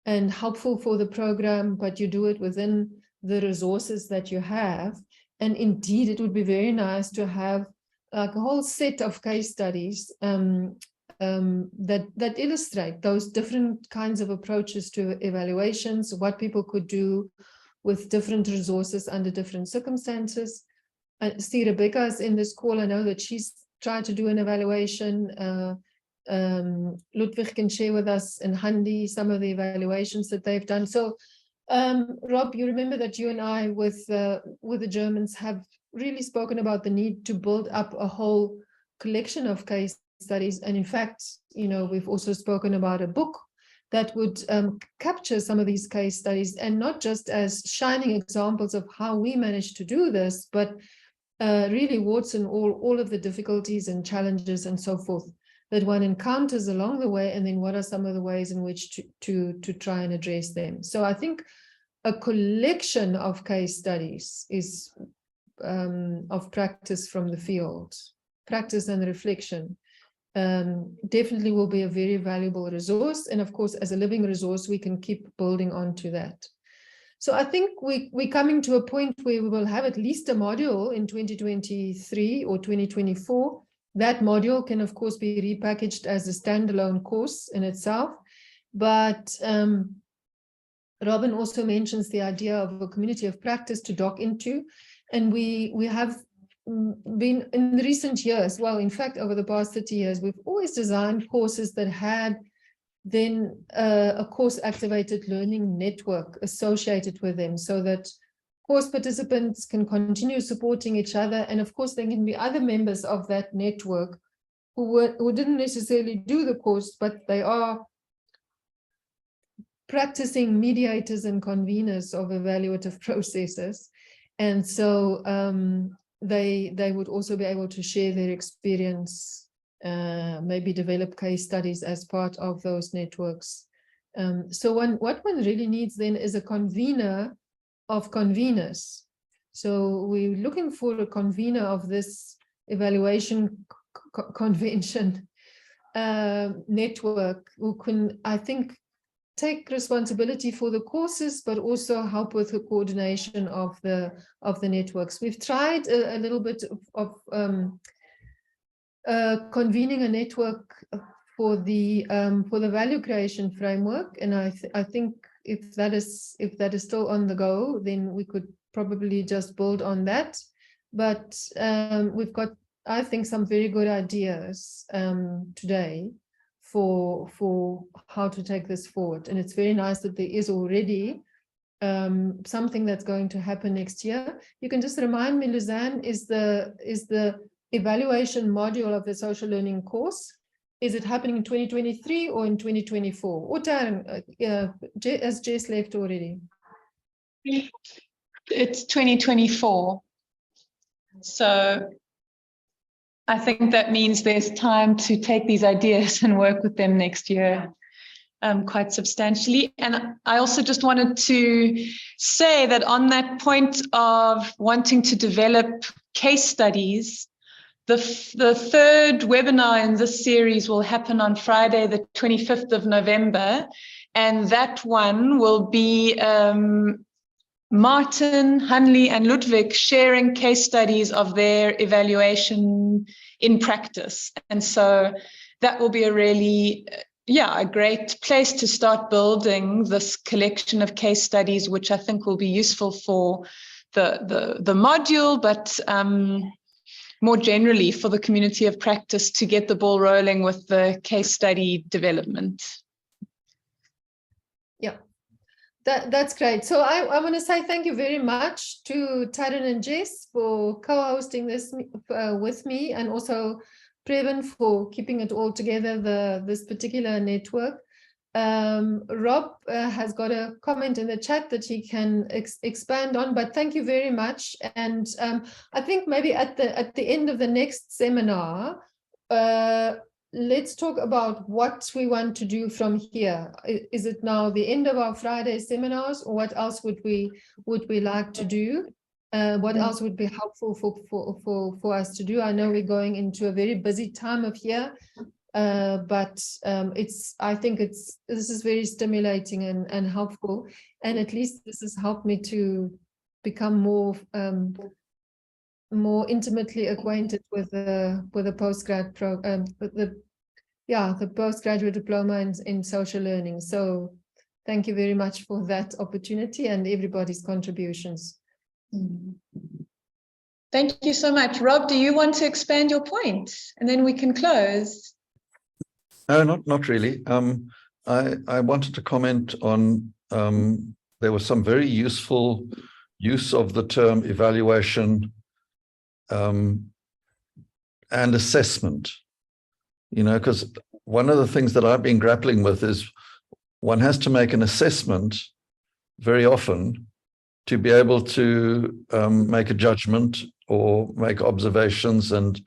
and helpful for the program, but you do it within the resources that you have. And indeed, it would be very nice to have like a whole set of case studies that illustrate those different kinds of approaches to evaluations, what people could do with different resources under different circumstances. I see Rebecca is in this call. I know that she's tried to do an evaluation. Ludwig can share with us and Handi some of the evaluations that they've done. So Rob, you remember that you and I with the Germans have really spoken about the need to build up a whole collection of case studies. And in fact, you know, we've also spoken about a book that would capture some of these case studies, and not just as shining examples of how we managed to do this, but really warts and all of the difficulties and challenges and so forth that one encounters along the way, and then what are some of the ways in which to try and address them. So I think a collection of case studies is of practice from the field, practice and reflection, definitely will be a very valuable resource. And of course, as a living resource, we can keep building on to that. So I think we're coming to a point where we will have at least a module in 2023 or 2024. That module can, of course, be repackaged as a standalone course in itself. But Robin also mentions the idea of a community of practice to dock into. And we have been in recent years, well, in fact, over the past 30 years, we've always designed courses that had then a course-activated learning network associated with them, so that course participants can continue supporting each other. And of course, there can be other members of that network who didn't necessarily do the course, but they are practicing mediators and conveners of evaluative processes. And so they would also be able to share their experience, maybe develop case studies as part of those networks. So what one really needs then is a convener of conveners. So we're looking for a convener of this evaluation convention network who can, I think, take responsibility for the courses, but also help with the coordination of the networks. We've tried a little bit of convening a network for the value creation framework, and I think if that is still on the go, then we could probably just build on that. But we've got, I think, some very good ideas today for how to take this forward. And it's very nice that there is already something that's going to happen next year. You can just remind me, Luzanne, is the evaluation module of the social learning course, is it happening in 2023 or in 2024? Or has Jess left already? It's 2024. So I think that means there's time to take these ideas and work with them next year quite substantially. And I also just wanted to say that on that point of wanting to develop case studies, the third webinar in this series will happen on Friday, the 25th of November. And that one will be Martin, Hanli, and Ludwig sharing case studies of their evaluation in practice. And so that will be a really, a great place to start building this collection of case studies, which I think will be useful for the module, but more generally for the community of practice to get the ball rolling with the case study development. Yeah. That's great. So I want to say thank you very much to Taryn and Jess for co-hosting this with me, and also Preben for keeping it all together, this particular network. Rob has got a comment in the chat that he can expand on, but thank you very much. And I think maybe at the end of the next seminar, let's talk about what we want to do from here. Is it now the end of our Friday seminars, or what else would we like to do? What else would be helpful for us to do? I know we're going into a very busy time of year, but I think this is very stimulating and helpful, and at least this has helped me to become more intimately acquainted with the postgrad program, the postgraduate diploma in social learning. So thank you very much for that opportunity and everybody's contributions. Thank you so much. Rob, do you want to expand your point, and then we can close? No, not really. I wanted to comment on, there was some very useful use of the term evaluation and assessment, because one of the things that I've been grappling with is one has to make an assessment very often to be able to make a judgment or make observations and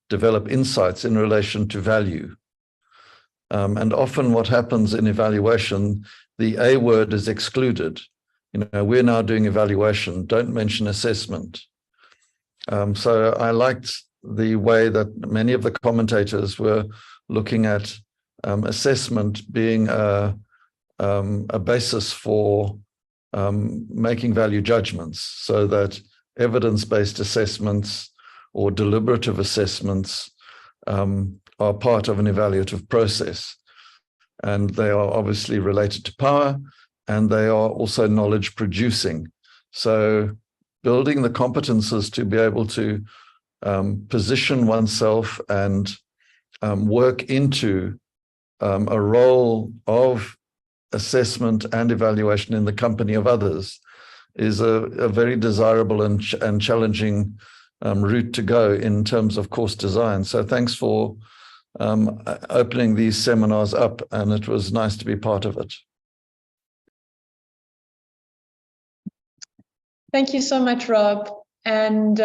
develop insights in relation to value. And often what happens in evaluation, the A word is excluded. You know, we're now doing evaluation, don't mention assessment. So I liked the way that many of the commentators were looking at assessment being a basis for making value judgments, so that evidence-based assessments or deliberative assessments are part of an evaluative process. And they are obviously related to power, and they are also knowledge producing. So building the competences to be able to position oneself and work into a role of assessment and evaluation in the company of others is a very desirable and challenging route to go in terms of course design. So thanks for opening these seminars up, and it was nice to be part of it. Thank you so much, Rob. And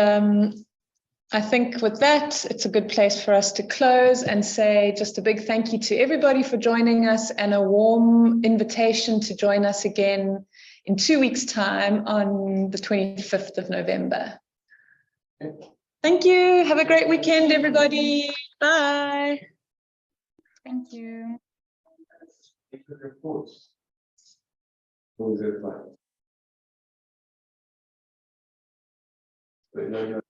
I think with that, it's a good place for us to close and say just a big thank you to everybody for joining us, and a warm invitation to join us again in 2 weeks' time on the 25th of November. Thank you. Have a great weekend, everybody. Bye. Thank you. Wait, no.